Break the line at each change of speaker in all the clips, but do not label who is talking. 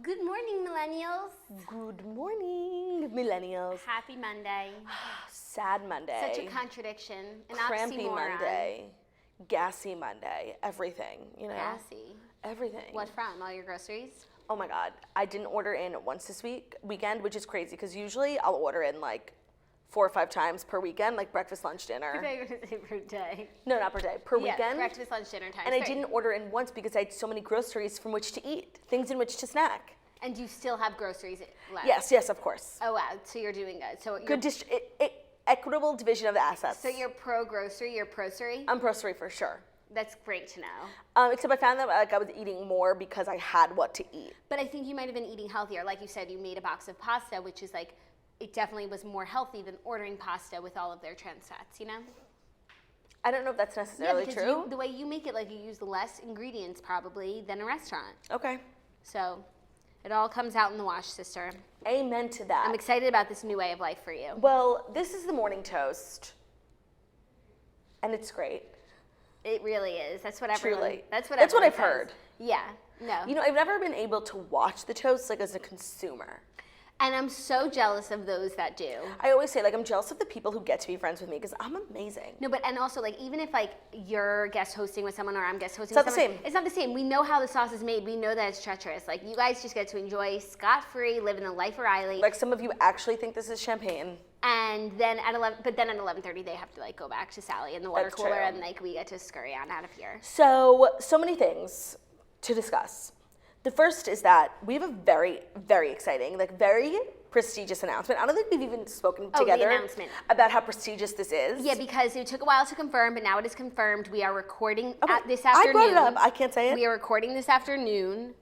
Good morning, millennials.
Good morning, millennials.
Happy Monday.
Sad Monday.
Such a contradiction. An
Crampy
oxymoron.
Monday. Gassy Monday. Everything, you know?
Gassy.
Everything.
What from? All your groceries?
Oh my God. I didn't order in once this weekend, which is crazy because usually I'll order in like 4 or 5 times per weekend, like breakfast, lunch, dinner.
I thought you were going to say per day.
No, not per day. Per weekend.
Breakfast, lunch, dinner time.
And I didn't order in once because I had so many groceries from which to eat, things in which to snack.
And you still have groceries left?
Yes, of course.
Oh, wow. So you're doing good. So
Good equitable division of the assets.
So you're pro-grocery, you're pro-cery?
I'm pro-cery for sure.
That's great to know.
Except I found that like I was eating more because I had what to eat.
But I think you might have been eating healthier. Like you said, you made a box of pasta, which is like, it definitely was more healthy than ordering pasta with all of their trans fats, you know?
I don't know if that's necessarily true.
The way you make it, like you use less ingredients probably than a restaurant.
Okay.
So it all comes out in the wash, sister.
Amen to that.
I'm excited about this new way of life for you.
Well, this is the morning toast. And it's great.
It really is. That's what everyone.
Truly.
That's what
I've
says.
heard.
Yeah. No.
You know, I've never been able to watch the toast like as a consumer.
And I'm so jealous of those that do.
I always say, like, I'm jealous of the people who get to be friends with me because I'm amazing.
No, but and also like even if like you're guest hosting with someone or I'm guest hosting
It's
with
not the
someone,
same.
it's not the same. We know how the sauce is made. We know that it's treacherous. Like you guys just get to enjoy scot-free, living the life of Riley.
Like some of you actually think this is champagne.
And then at 11:30 they have to like go back to Sally in the water
That's
cooler,
true.
and like we get to scurry on out of here.
So many things to discuss. The first is that we have a very, very exciting, like very prestigious announcement. I don't think we've even spoken together
the announcement.
about how prestigious this is.
Yeah, because it took a while to confirm, but now it is confirmed. We are recording this
I
afternoon.
brought it up. I can't say it.
We are recording this afternoon.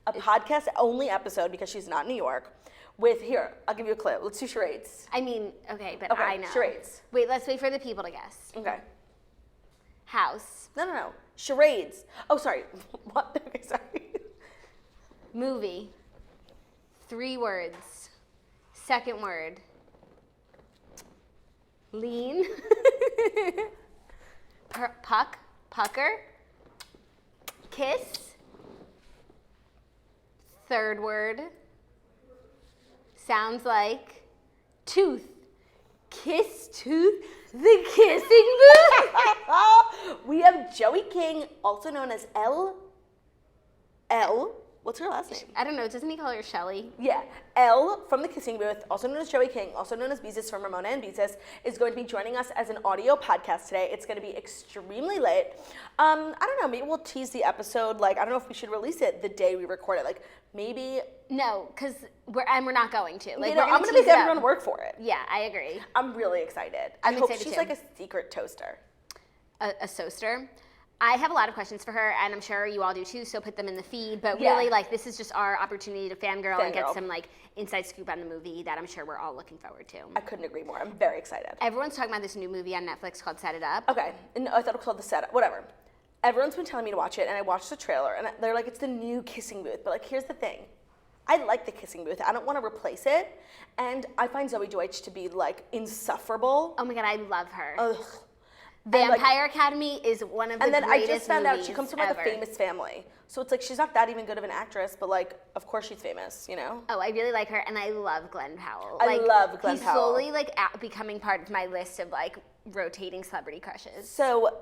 A podcast-only episode because she's not in New York. With, here, I'll give you a clue. Let's do charades.
I mean, okay, but
Okay,
I know.
charades.
Wait, let's wait for the people to guess.
Okay.
House.
No. Charades. Oh, sorry. What? Okay, sorry.
Movie. 3 words. Second word. Lean. Pucker. Kiss. Third word. Sounds like tooth. Kiss tooth. The kissing booth.
We have Joey King, also known as L. What's her last name?
I don't know. Doesn't he call her Shelly?
Yeah, L from the Kissing Booth, also known as Joey King, also known as Beezus from Ramona and Beezus, is going to be joining us as an audio podcast today. It's going to be extremely lit. I don't know, maybe we'll tease the episode. Like, I don't know if we should release it the day we record it. Like, maybe.
No, because we're not going to. Like,
You know,
we're
I'm going to
tease
make
it up.
everyone work for it.
Yeah, I agree.
I'm really excited.
I'm
I hope
excited
she's
too.
like a secret toaster.
A toaster. I have a lot of questions for her, and I'm sure you all do too, so put them in the feed. But
Yeah.
really, like, this is just our opportunity to fangirl and get
Fangirl.
some, like, inside scoop on the movie that I'm sure we're all looking forward to.
I couldn't agree more. I'm very excited.
Everyone's talking about this new movie on Netflix called Set It Up.
Okay, and I thought it was called The Setup, whatever. Everyone's been telling me to watch it, and I watched the trailer, and they're like, it's the new Kissing Booth. But, like, here's the thing. I like the Kissing Booth. I don't want to replace it. And I find Zoe Deutsch to be, like, insufferable.
Oh my God, I love her.
Ugh.
Vampire Academy is one of the
And then I
greatest
just found out she
movies
comes from, like,
ever.
a famous family. So it's like, she's not that even good of an actress, but, like, of course she's famous, you know?
Oh, I really like her, and I love Glenn Powell.
I love Glenn
he's
Powell.
slowly, like, becoming part of my list of, like, rotating celebrity crushes.
So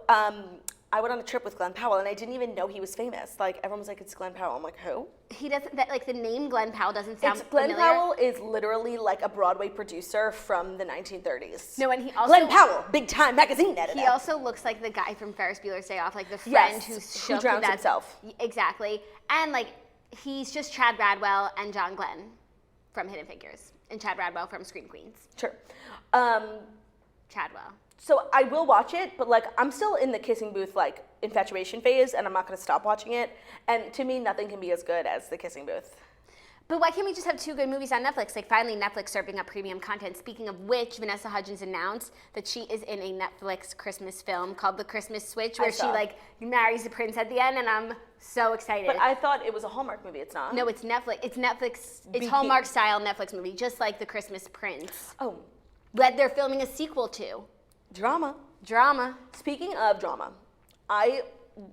I went on a trip with Glenn Powell, and I didn't even know he was famous. Like, everyone was like, it's Glenn Powell. I'm like, who?
He doesn't, that, like, the name Glenn Powell doesn't sound
Glenn
familiar.
Powell is literally like a Broadway producer from the 1930s.
No, and he also...
Glenn Powell, Big Time magazine editor.
He also looks like the guy from Ferris Bueller's Day Off, like the friend
Yes,
who
who
shook
drowns
that-
himself.
Exactly. And, like, he's just Chad Bradwell and John Glenn from Hidden Figures. And Chad Bradwell from Scream Queens.
Sure.
Chadwell.
So I will watch it, but like I'm still in the Kissing Booth like infatuation phase, and I'm not going to stop watching it. And to me, nothing can be as good as the Kissing Booth.
But why can't we just have 2 good movies on Netflix? Like, finally, Netflix serving up premium content. Speaking of which, Vanessa Hudgens announced that she is in a Netflix Christmas film called The Christmas Switch, where she,
saw.
like, marries the prince at the end, and I'm so excited.
But I thought it was a Hallmark movie. It's not.
No, it's Netflix. It's Netflix. It's
BK.
Hallmark-style Netflix movie, just like The Christmas Prince.
Oh,
That they're filming a sequel to.
drama.
Drama.
Speaking of drama, I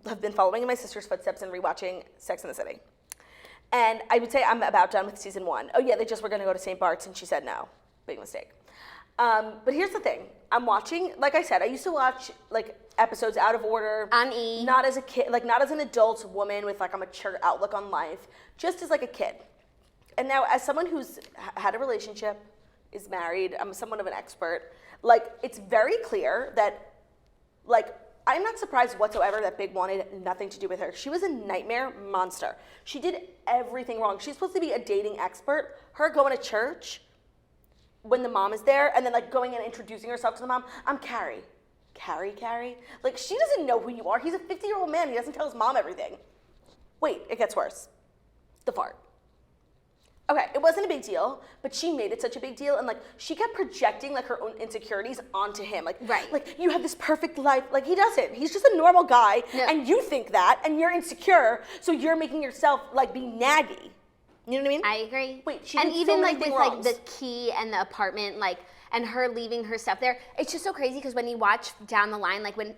have been following in my sister's footsteps and rewatching Sex and the City. And I would say I'm about done with season 1. Oh yeah, they just were gonna go to St. Bart's and she said no. Big mistake. But here's the thing. I'm watching, like I said, I used to watch like episodes out of order.
On E.
Not as a kid, like not as an adult woman with like a mature outlook on life, just as like a kid. And now as someone who's had a relationship, is married, I'm somewhat of an expert, like it's very clear that like I'm not surprised whatsoever that Big wanted nothing to do with her. She was a nightmare monster. She did everything wrong. She's supposed to be a dating expert. Her going to church when the mom is there and then like going and introducing herself to the mom. I'm Carrie. Carrie? Like she doesn't know who you are. He's a 50-year-old man. He doesn't tell his mom everything. Wait, it gets worse. The fart. Okay, it wasn't a big deal, but she made it such a big deal, and like she kept projecting like her own insecurities onto him. Like,
right.
Like you have this perfect life. Like he doesn't. He's just a normal guy,
no.
and you think that, and you're insecure, so you're making yourself like be naggy. You know what I mean?
I agree.
Wait, she
and
did
even
so many
like with
wrongs.
like the key and the apartment, like, and her leaving her stuff there, it's just so crazy because when you watch down the line, like when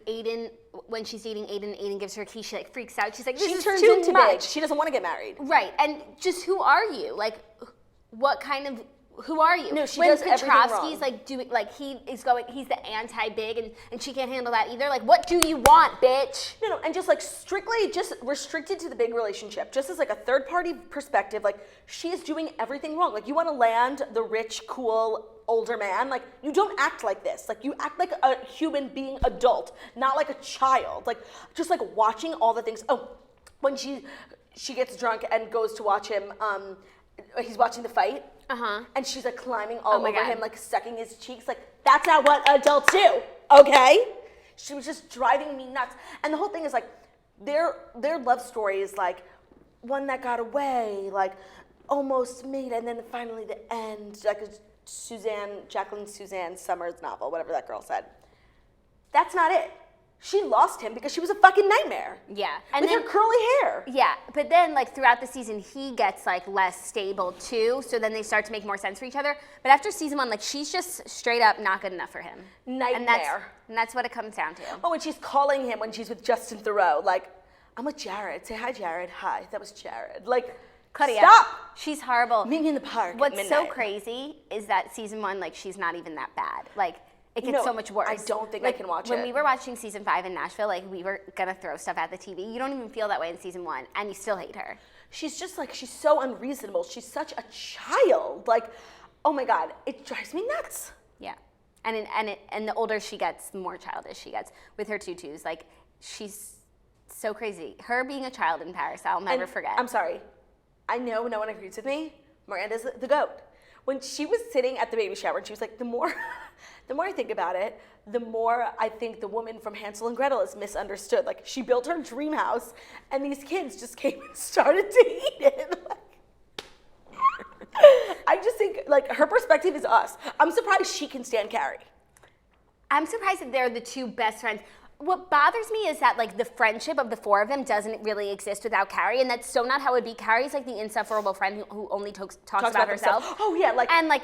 she's dating Aiden gives her a key, she like freaks out. She's like, this
she
is
turns
too
into
much.
big. She doesn't want to get married.
Right, and just who are you? Like, what kind of, who are you?
No, she
when
does everything wrong.
Petrovsky's like doing, like he's the anti-big and she can't handle that either. Like, what do you want, bitch?
No, and just like strictly just restricted to the big relationship, just as like a third party perspective, like she is doing everything wrong. Like you want to land the rich, cool, older man, like you don't act like this. Like you act like a human being adult, not like a child. Like just like watching all the things. Oh, when she gets drunk and goes to watch him, he's watching the fight. And she's like climbing all over
God.
him, like sucking his cheeks. Like that's not what adults do, okay? She was just driving me nuts. And the whole thing is like their love story is like one that got away, like almost made, and then finally the end, like a Jacqueline Suzanne Summers novel, whatever that girl said. That's not it. She lost him because she was a fucking nightmare.
Yeah.
And with her curly hair.
Yeah, but then like throughout the season, he gets like less stable too. So then they start to make more sense for each other. But after season 1, like she's just straight up not good enough for him.
Nightmare.
And that's what it comes down to.
Oh, and she's calling him when she's with Justin Theroux, like, I'm with Jared. Say hi, Jared. Hi, that was Jared. Like,
Claudia,
stop.
She's horrible.
Meet me in the park.
What's
at
so
midnight.
crazy is that season 1, like she's not even that bad. Like it gets so much worse.
I don't think
like,
I can watch
when
it.
we were watching season 5 in Nashville, like we were gonna throw stuff at the TV. You don't even feel that way in season 1, and you still hate her.
She's just like, she's so unreasonable. She's such a child. Like, oh my God, it drives me nuts.
Yeah, and the older she gets, the more childish she gets with her tutus. Like she's so crazy. Her being a child in Paris, I'll never forget.
I'm sorry. I know no one agrees with me. Miranda's the goat. When she was sitting at the baby shower, and she was like, the more I think about it, the more I think the woman from Hansel and Gretel is misunderstood. Like, she built her dream house, and these kids just came and started to eat it. Like, I just think, like, her perspective is us. I'm surprised she can stand Carrie.
I'm surprised that they're the two best friends. What bothers me is that like the friendship of the 4 of them doesn't really exist without Carrie, and that's so not how it would be. Carrie's like the insufferable friend who only talks about herself.
Oh yeah, like
and like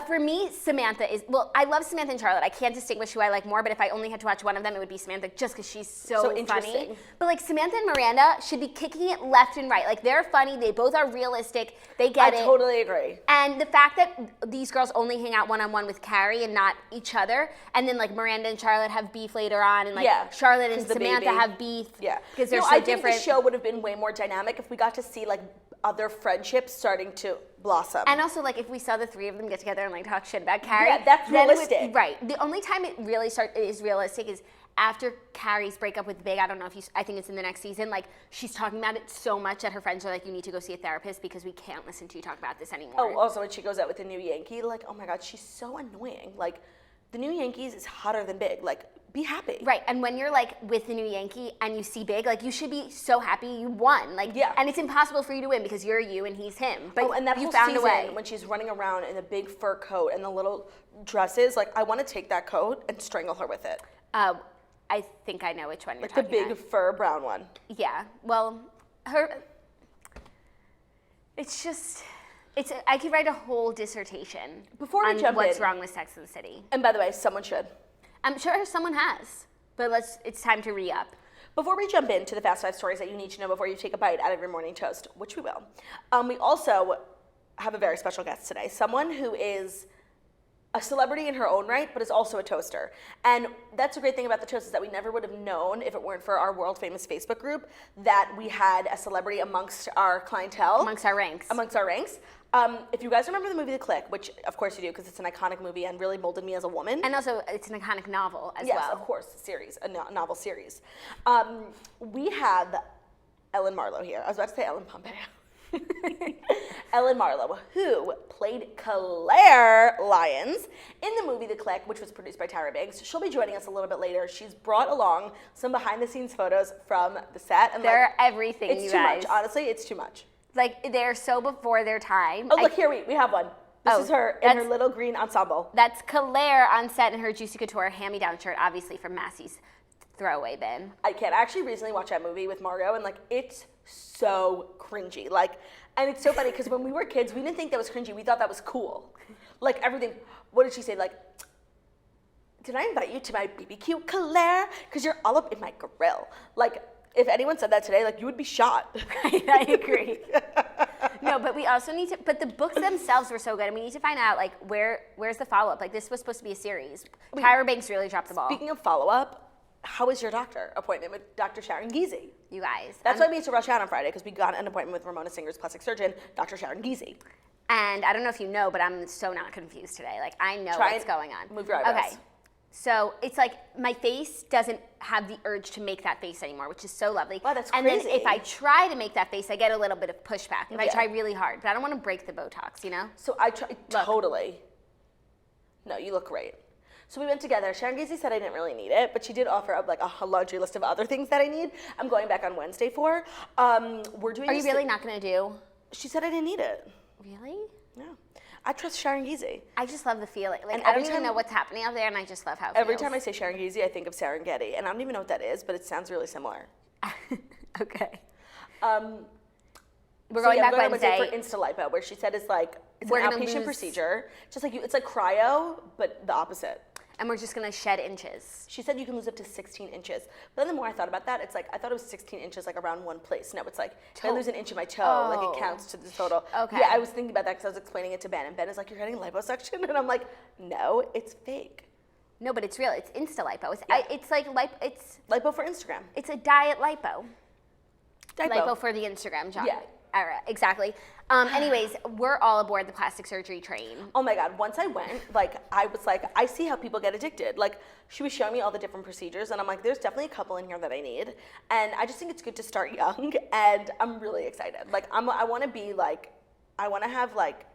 for me, Samantha is I love Samantha and Charlotte. I can't distinguish who I like more, but if I only had to watch one of them, it would be Samantha, just because she's so funny. But like Samantha and Miranda should be kicking it left and right. Like they're funny. They both are realistic. They get it.
I totally agree.
And the fact that these girls only hang out one-on-one with Carrie and not each other, and then like Miranda and Charlotte have beef later on, and like Charlotte and Samantha have beef because they're so different.
I think the show would have been way more dynamic if we got to see like other friendships starting to blossom.
And also like if we saw the 3 of them get together and like talk shit about Carrie.
Yeah, that's realistic.
Right. The only time it really is realistic is after Carrie's breakup with Big. I don't know if I think it's in the next season. Like she's talking about it so much that her friends are like, you need to go see a therapist because we can't listen to you talk about this anymore.
Oh, also when she goes out with the new Yankee, like, oh my God, she's so annoying. Like the new Yankees is hotter than Big. Like, be happy.
Right, and when you're like with the new Yankee and you see Big, like you should be so happy you won. Like, and it's impossible for you to win because you're you and he's him. But
and that
you
whole
found
season,
a way.
when she's running around in the big fur coat and the little dresses, like I want to take that coat and strangle her with it.
I think I know which one you're talking about.
Like the big fur brown one.
Yeah, well, it's just... I could write a whole dissertation on what's wrong with Sex and the City.
And by the way, someone should.
I'm sure someone has, but it's time to re-up.
Before we jump into the Fast 5 stories that you need to know before you take a bite out of your morning toast, which we will, we also have a very special guest today. Someone who is a celebrity in her own right, but is also a toaster. And that's a great thing about the toast is that we never would have known if it weren't for our world famous Facebook group that we had a celebrity amongst our clientele.
Amongst our ranks.
If you guys remember the movie The Clique, which of course you do because it's an iconic movie and really molded me as a woman.
And also it's an iconic novel as well.
Yes, of course, a novel series. We have Ellen Marlow here. I was about to say Ellen Pompeo. Ellen Marlow, who played Claire Lyons in the movie The Clique, which was produced by Tyra Banks. She'll be joining us a little bit later. She's brought along some behind-the-scenes photos from the set. And
they're everything, you guys.
It's too much. Honestly, it's too much.
Like, they're so before their time.
Oh, look, here we have one. This is her in her little green ensemble.
That's Claire on set in her Juicy Couture hand-me-down shirt, obviously from Massey's throwaway bin.
I can't. I actually recently watched that movie with Margot, and, like, it's so cringy. Like, and it's so funny because when we were kids, we didn't think that was cringy. We thought that was cool. Like, everything. What did she say? Like, did I invite you to my BBQ, Claire? Because you're all up in my grill. Like, if anyone said that today, like, you would be shot.
Right, I agree. No, but we also need to, but the books themselves were so good, and we need to find out, like, where's the follow-up? Like, this was supposed to be a series. Tyra Banks really dropped the ball.
Speaking of follow-up, how was your doctor appointment with Dr. Sharon Giese?
You guys.
That's why we need to rush out on Friday, because we got an appointment with Ramona Singer's plastic surgeon, Dr. Sharon Giese.
And I don't know if you know, but I'm so not confused today. Like, I know what's going on.
Move your eyebrows.
Okay. So it's like my face doesn't have the urge to make that face anymore, which is so lovely.
Wow, that's
and
crazy.
then if I try to make that face, I get a little bit of pushback. If I
Yeah.
try really hard, but I don't want to break the Botox, you know?
So I tried, totally. No, you look great. So we went together. Sharon Giese said I didn't really need it, but she did offer up like a laundry list of other things that I need. I'm going back on Wednesday for. We're doing.
Are you really not going to do?
She said I didn't need it.
Really?
No. I trust Sharon Giese.
I just love the feeling. Like,
And
I don't
every
even
time-
know what's happening out there, and I just love how it
Every
feels.
time I say Sharon Giese, I think of Serengeti, and I don't even know what that is, but it sounds really similar.
Okay.
We're
going back
going
Wednesday.
for Insta lipo, where she said it's like it's
We're
an
gonna
outpatient
lose-
procedure, just like it's like cryo, but the opposite.
And we're just going to shed inches.
She said you can lose up to 16 inches. But then the more I thought about that, it's like, I thought it was 16 inches like around one place. No, it's like, if I lose an inch of my toe, like it counts to the total.
Okay.
Yeah, I was thinking about that because I was explaining it to Ben. And Ben is like, you're getting liposuction? And I'm like, no, it's fake.
No, but it's real. It's Insta lipo. It's like it's
Lipo for Instagram.
it's a diet lipo.
Lipo.
Lipo for the Instagram job.
Yeah.
Era, exactly. Anyways, we're all aboard the plastic surgery train.
Oh my God, once I went, like, I was like, I see how people get addicted. Like, she was showing me all the different procedures, and I'm like, there's definitely a couple in here that I need. And I just think it's good to start young, and I'm really excited. Like, I want to be like, I want to have, like,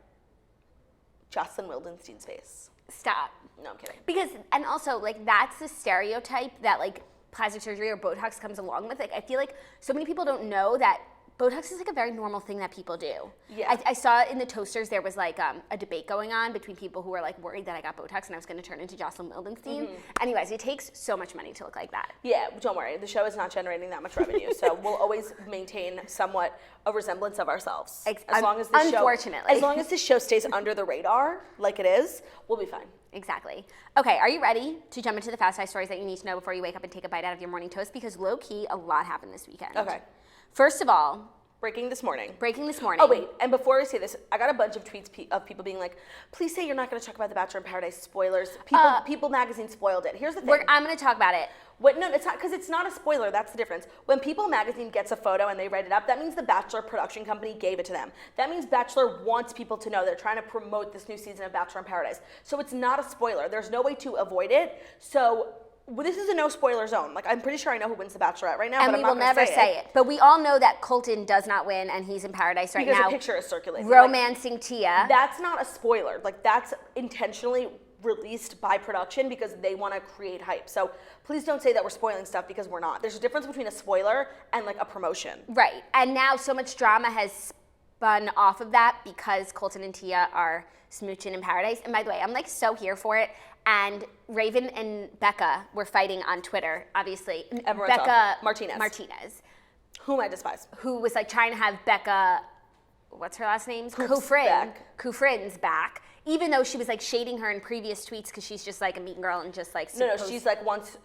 Jocelyn Wildenstein's face.
Stop.
No, I'm kidding.
Because, and also, like, that's the stereotype that, like, plastic surgery or Botox comes along with. Like, I feel like so many people don't know that Botox is like a very normal thing that people do.
Yeah.
I saw in the toasters there was like a debate going on between people who were like worried that I got Botox and I was going to turn into Jocelyn Wildenstein.
Mm-hmm.
Anyways, it takes so much money to look like that.
Yeah, don't worry. The show is not generating that much revenue, so we'll always maintain somewhat a resemblance of ourselves. As long as the
unfortunately.
show, as long as the show stays under the radar, like it is, we'll be fine.
Exactly. Okay, are you ready to jump into the Fast 5 stories that you need to know before you wake up and take a bite out of your morning toast? Because low-key, a lot happened this weekend.
Okay.
First of all,
Breaking this morning.
Oh,
wait, and before I say this, I got a bunch of tweets of people being like, please say you're not going to talk about the Bachelor in Paradise spoilers. People magazine spoiled it. Here's the thing.
I'm going to talk about it.
No, it's not, because it's not a spoiler. That's the difference. When People magazine gets a photo and they write it up, that means the Bachelor production company gave it to them. That means Bachelor wants people to know they're trying to promote this new season of Bachelor in Paradise. So it's not a spoiler. There's no way to avoid it. So this is a no spoiler zone. Like, I'm pretty sure I know who wins the Bachelorette right now,
And
but I'm
we
not
will
going to
never say it. But we all know that Colton does not win and he's in paradise right
because
now.
a picture is circulating.
Romancing Tia.
That's not a spoiler. Like, that's intentionally released by production because they want to create hype. So please don't say that we're spoiling stuff because we're not. There's a difference between a spoiler and like a promotion.
Right. And now so much drama has spun off of that because Colton and Tia are smooching in paradise. And by the way, I'm like so here for it. And Raven and Becca were fighting on Twitter, obviously.
Everyone saw. Martinez. Whom I despise.
Who was like trying to have Becca, what's her last name? Kufrin's back. Even though she was like shading her in previous tweets because she's just like a mean girl and just like
No, she's like wants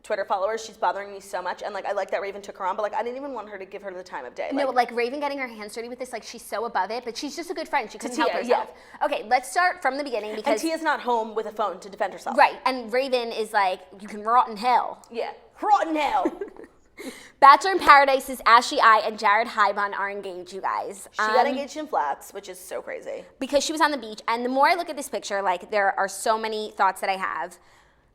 Twitter followers. She's bothering me so much, and like I like that Raven took her on, but like I didn't even want her to give her the time of day.
No, like Raven getting her hands dirty with this, like she's so above it, but she's just a good friend. She couldn't help
Tia,
herself. Yeah. Okay, let's start from the beginning because
and Tia's not home with a phone to defend herself.
Right, and Raven is like, you can rot in hell.
Yeah, rot in hell.
Bachelor in Paradise's Ashley I and Jared Haibon are engaged, you guys.
She got engaged in flats, which is so crazy.
Because she was on the beach, and the more I look at this picture, like there are so many thoughts that I have.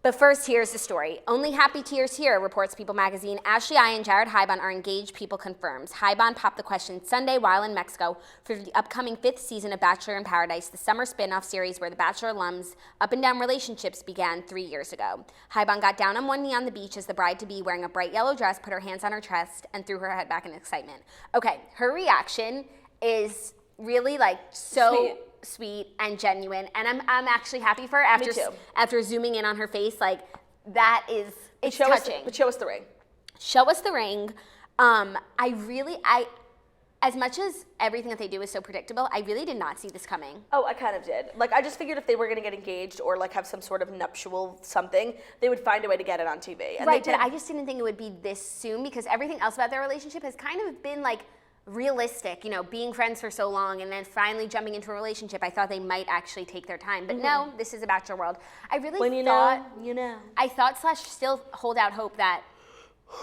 But first, here's the story. Only happy tears here, reports People magazine. Ashley I and Jared Haibon are engaged, People confirms. Haibon popped the question Sunday while in Mexico for the upcoming 5th season of Bachelor in Paradise, the summer spin-off series where the Bachelor alums' up-and-down relationships began 3 years ago. Haibon got down on one knee on the beach as the bride-to-be, wearing a bright yellow dress, put her hands on her chest, and threw her head back in excitement. Okay, her reaction is really like so sweet and genuine, and I'm actually happy for her after zooming in on her face. Like that is it's touching.
But show us the ring.
Show us the ring. I as much as everything that they do is so predictable, I really did not see this coming.
Oh, I kind of did. Like I just figured if they were going to get engaged or like have some sort of nuptial something, they would find a way to get it on TV. And
right, but I just didn't think it would be this soon because everything else about their relationship has kind of been like realistic, you know, being friends for so long and then finally jumping into a relationship. I thought they might actually take their time, but no, this is a Bachelor world. I really
when you
thought,
know, you know.
I thought / still hold out hope that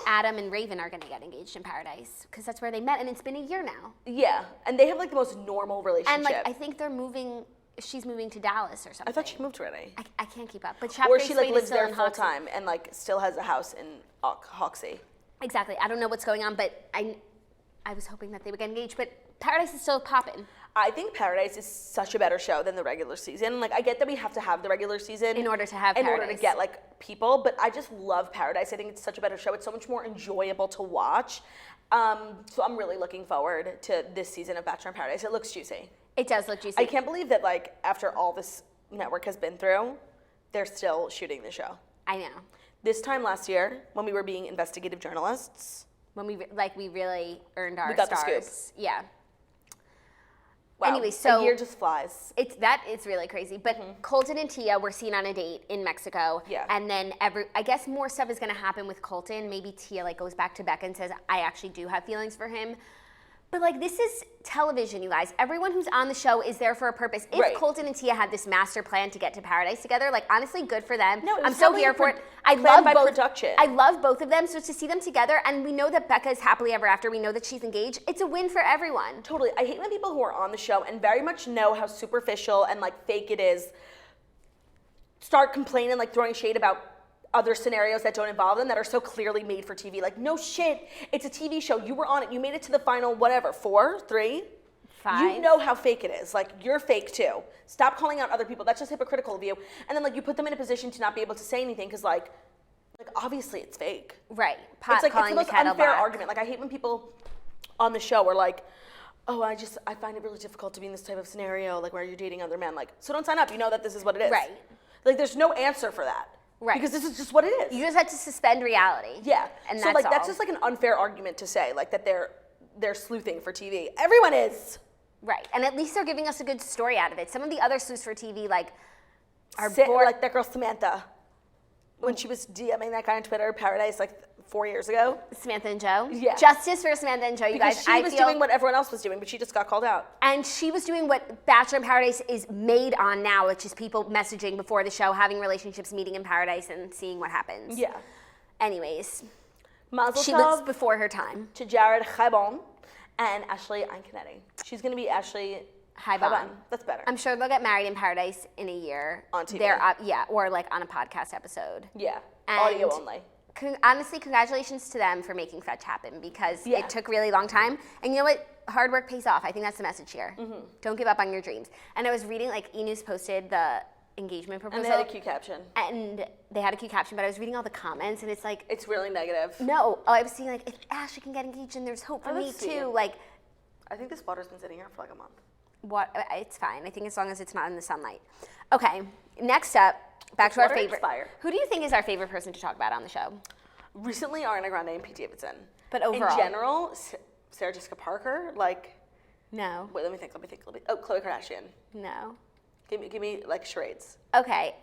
Adam and Raven are going to get engaged in Paradise because that's where they met, and it's been a year now.
Yeah, and they have like the most normal relationship.
And like I think they're moving. She's moving to Dallas or something.
I thought she moved already.
I can't keep up. But
or she like lives there full time and like still has a house in Hoxie.
Exactly. I don't know what's going on, but I was hoping that they would get engaged, but Paradise is still popping.
I think Paradise is such a better show than the regular season. Like, I get that we have to have the regular season
in order to have Paradise.
In order to get, like, people, but I just love Paradise. I think it's such a better show. It's so much more enjoyable to watch. So I'm really looking forward to this season of Bachelor in Paradise. It looks juicy.
It does look juicy.
I can't believe that, like, after all this network has been through, they're still shooting the show.
I know.
This time last year, when we were being investigative journalists,
when we really earned our
got
stars.
The scoop.
Yeah.
Wow.
Anyway, so
a year just flies.
It's really crazy. But Colton and Tia were seen on a date in Mexico.
Yeah.
And then I guess more stuff is gonna happen with Colton. Maybe Tia like goes back to Becca and says, I actually do have feelings for him. But like this is television, you guys. Everyone who's on the show is there for a purpose. If Colton and Tia had this master plan to get to Paradise together, like honestly, good for them.
No,
I'm so here for it. I love both of them. So to see them together, and we know that Becca is happily ever after. We know that she's engaged. It's a win for everyone.
Totally. I hate when people who are on the show and very much know how superficial and like fake it is start complaining, like throwing shade about other scenarios that don't involve them that are so clearly made for TV. Like, no shit, it's a TV show. You were on it. You made it to the final, whatever, 4, 3?
5.
You know how fake it is. Like, you're fake too. Stop calling out other people. That's just hypocritical of you. And then, like, you put them in a position to not be able to say anything because, like obviously it's fake.
Right.
It's like, it's the most unfair argument. Like, I hate when people on the show are like, oh, I find it really difficult to be in this type of scenario, like, where you're dating other men. Like, so don't sign up. You know that this is what it is.
Right.
Like, there's no answer for that.
Right.
Because this is just what it is.
You just had to suspend reality.
Yeah.
And
so that's just like an unfair argument to say, like that they're sleuthing for TV. Everyone is.
Right. And at least they're giving us a good story out of it. Some of the other sleuths for TV are
bored. Like that girl Samantha. When she was DMing that guy on Twitter, Paradise, like 4 years ago.
Samantha and Joe?
Yeah.
Justice for Samantha and Joe, you guys.
Because she was doing what everyone else was doing, but she just got called out.
And she was doing what Bachelor in Paradise is made on now, which is people messaging before the show, having relationships, meeting in Paradise, and seeing what happens.
Yeah.
Anyways.
Mazel
she
tov
lives before her time.
To Jared Haibon and Ashley Iaconetti. She's going to be Ashley Haibon. That's better.
I'm sure they'll get married in Paradise in a year.
On TV.
Or like on a podcast episode.
Yeah.
And
audio only.
Honestly, congratulations to them for making Fetch happen because it took a really long time. And you know what? Hard work pays off. I think that's the message here. Mm-hmm. Don't give up on your dreams. And I was reading, like, E! News posted the engagement proposal.
And they had a cute caption.
But I was reading all the comments, and it's like...
It's really negative.
No. I was seeing, like, if Ashley can get engaged, then there's hope for me, too. Like...
I think this water's been sitting here for, like, a month.
What? It's fine. I think as long as it's not in the sunlight. Okay. Next up... Back to our favorite.
Expire.
Who do you think is our favorite person to talk about on the show?
Recently, Ariana Grande and Pete Davidson.
But overall,
in general, Sarah Jessica Parker. Like,
no.
Wait, let me think. Oh, Khloe Kardashian.
No.
Give me like charades.
Okay.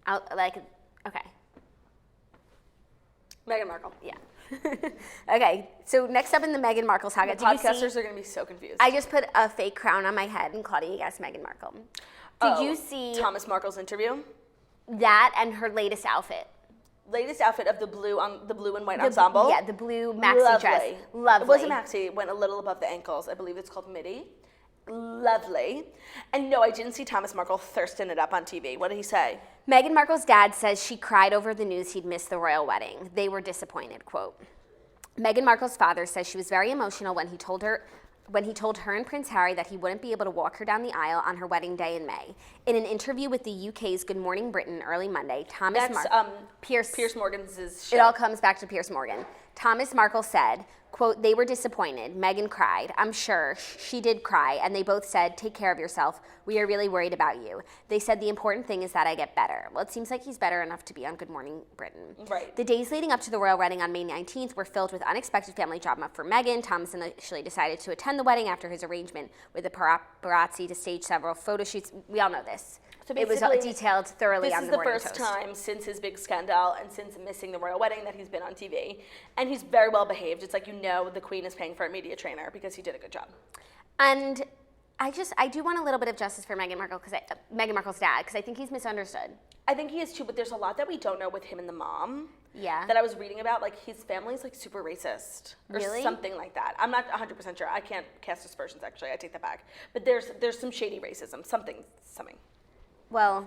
Okay.
Meghan Markle.
Yeah. Okay, so next up in the Meghan Markle saga.
The podcasters are going to be so confused.
I just put a fake crown on my head and Claudia guessed Meghan Markle. Did you see
Thomas Markle's interview?
that and her latest outfit?
Latest outfit of the blue and white ensemble.
Yeah, the blue maxi dress. Lovely.
It wasn't maxi. It went a little above the ankles. I believe it's called midi. Lovely. And no, I didn't see Thomas Markle thirsting it up on TV. What did he say?
Meghan Markle's dad says she cried over the news he'd missed the royal wedding. They were disappointed, quote. Meghan Markle's father says she was very emotional when he told her and Prince Harry that he wouldn't be able to walk her down the aisle on her wedding day in May. In an interview with the UK's Good Morning Britain early Monday,
Piers Morgan's show.
It all comes back to Piers Morgan. Thomas Markle said, quote, they were disappointed. Meghan cried. I'm sure she did cry, and they both said, take care of yourself. We are really worried about you. They said the important thing is that I get better. Well, it seems like he's better enough to be on Good Morning Britain.
Right.
The days leading up to the royal wedding on May 19th were filled with unexpected family drama for Meghan. Thomas initially decided to attend the wedding after his arrangement with the paparazzi to stage several photo shoots. We all know this.
So
it was detailed thoroughly on the Morning Toast.
This is the first time since his big scandal and since missing the royal wedding that he's been on TV. And he's very well behaved. It's like, the Queen is paying for a media trainer because he did a good job.
And I do want a little bit of justice for Meghan Markle, Meghan Markle's dad, because I think he's misunderstood.
I think he is too, but there's a lot that we don't know with him and the mom.
Yeah.
That I was reading about, like his family's like super racist or
really?
Something like that. I'm not 100% sure. I can't cast aspersions actually. I take that back. But there's some shady racism, something.
Well,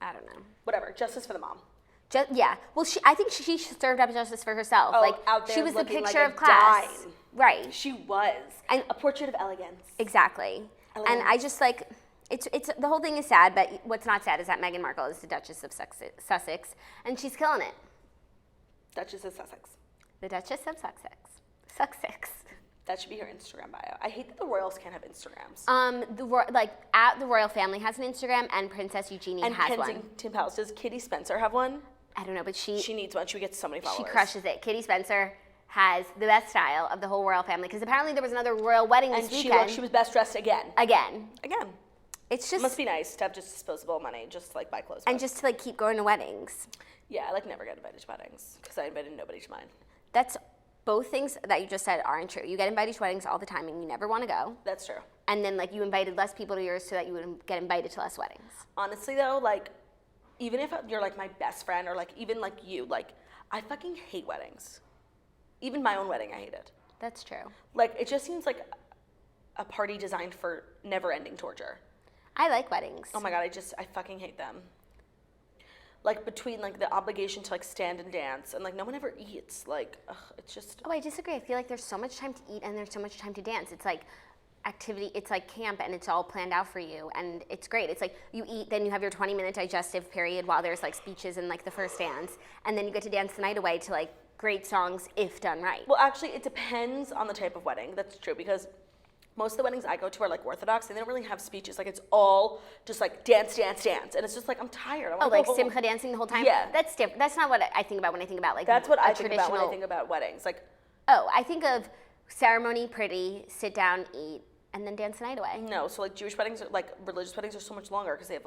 I don't know.
Whatever. Justice for the mom.
Yeah. Well, I think she served up justice for herself.
Oh,
like
out there
she was the
looking
picture
like
of class.
dime.
Right.
She was. And a portrait of elegance.
Exactly.
Elegance.
And I just like it's the whole thing is sad, but what's not sad is that Meghan Markle is the Duchess of Sussex, and she's killing it.
Duchess of Sussex.
The Duchess of Sussex.
That should be her Instagram bio. I hate that the royals can't have Instagrams.
The royal family has an Instagram, and Princess Eugenie has one.
And Kensington Palace. Does Kitty Spencer have one?
I don't know, but she
needs one. She gets so many followers.
She crushes it. Kitty Spencer has the best style of the whole royal family because apparently there was another royal wedding this weekend.
And she was best dressed again.
Again.
It's just, it must be nice to have just disposable money, just like buy clothes.
And just to keep going to weddings.
Yeah, I never get invited to weddings because I invited nobody to mine.
That's both things that you just said aren't true. You get invited to weddings all the time and you never want to go.
That's true.
And then you invited less people to yours so that you would get invited to less weddings.
Honestly though, even if you're my best friend or even you, I fucking hate weddings. Even my own wedding, I hate it.
That's true.
It just seems like a party designed for never-ending torture.
I like weddings.
Oh my God, I fucking hate them. Between the obligation to stand and dance and no one ever eats. It's just.
Oh, I disagree. I feel like there's so much time to eat and there's so much time to dance. It's activity, it's camp and it's all planned out for you and it's great. It's you eat, then you have your 20-minute digestive period while there's speeches and the first dance, and then you get to dance the night away to great songs if done right.
Well, actually, it depends on the type of wedding. That's true because most of the weddings I go to are Orthodox and they don't really have speeches. It's all just dance, and it's just I'm tired. I want to go home.
Simcha dancing the whole time?
Yeah.
That's different. That's not what I think about when I think about
That's what I think about when I think about weddings.
I think of ceremony, pretty, sit down, eat, and then dance the night away.
No, so Jewish weddings are religious weddings are so much longer because they have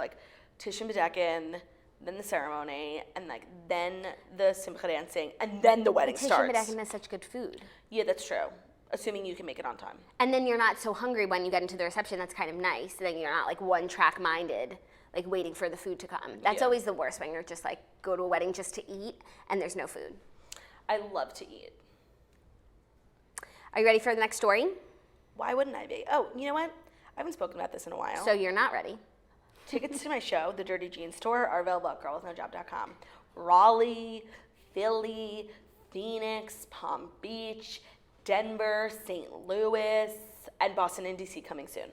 Tish and Bedekin, then the ceremony, and then the simcha dancing, and then the wedding starts.
Tish and Bedekin has such good food.
Yeah, that's true. Assuming you can make it on time.
And then you're not so hungry when you get into the reception. That's kind of nice. Then you're not one-track minded, waiting for the food to come. That's always the worst when you're just go to a wedding just to eat and there's no food.
I love to eat.
Are you ready for the next story?
Why wouldn't I be? Oh, you know what? I haven't spoken about this in a while.
So you're not ready.
Tickets to my show, The Dirty Jeans Tour, are available at girlwithnojob.com. Raleigh, Philly, Phoenix, Palm Beach, Denver, St. Louis, and Boston and DC coming soon.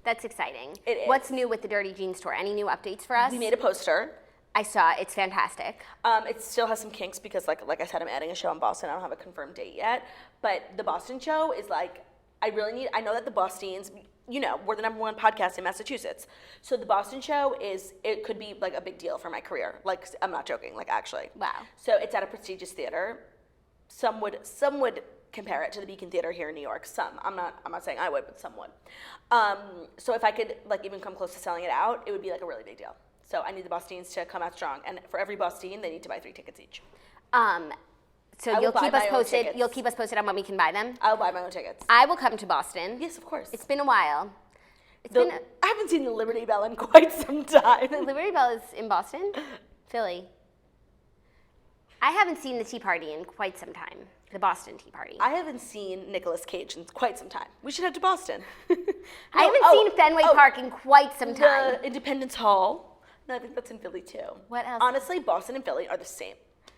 That's exciting.
It is.
What's new with the Dirty Jeans Tour? Any new updates for us?
We made a poster.
I saw it. It's fantastic.
It still has some kinks because, like I said, I'm adding a show in Boston. I don't have a confirmed date yet. But the Boston show is I know that the Bostonians, we're the #1 podcast in Massachusetts. So the Boston show it could be a big deal for my career. I'm not joking, actually.
Wow.
So it's at a prestigious theater. Some would compare it to the Beacon Theater here in New York. Some. I'm not saying I would, but some would. So if I could even come close to selling it out, it would be a really big deal. So I need the Bostonians to come out strong. And for every Bostonian, they need to buy 3 tickets each.
So
I will
you'll
buy
keep us
my own
posted.
tickets.
You'll keep us posted on when we can buy them.
I'll buy my own tickets.
I will come to Boston.
Yes, of course.
It's been a while.
I haven't seen the Liberty Bell in quite some time.
The Liberty Bell is in Boston? Philly. I haven't seen the Tea Party in quite some time. The Boston Tea Party.
I haven't seen Nicolas Cage in quite some time. We should head to Boston.
I haven't seen Fenway Park in quite some time.
The Independence Hall. No, I think that's in Philly too.
What else?
Honestly, Boston and Philly are the same.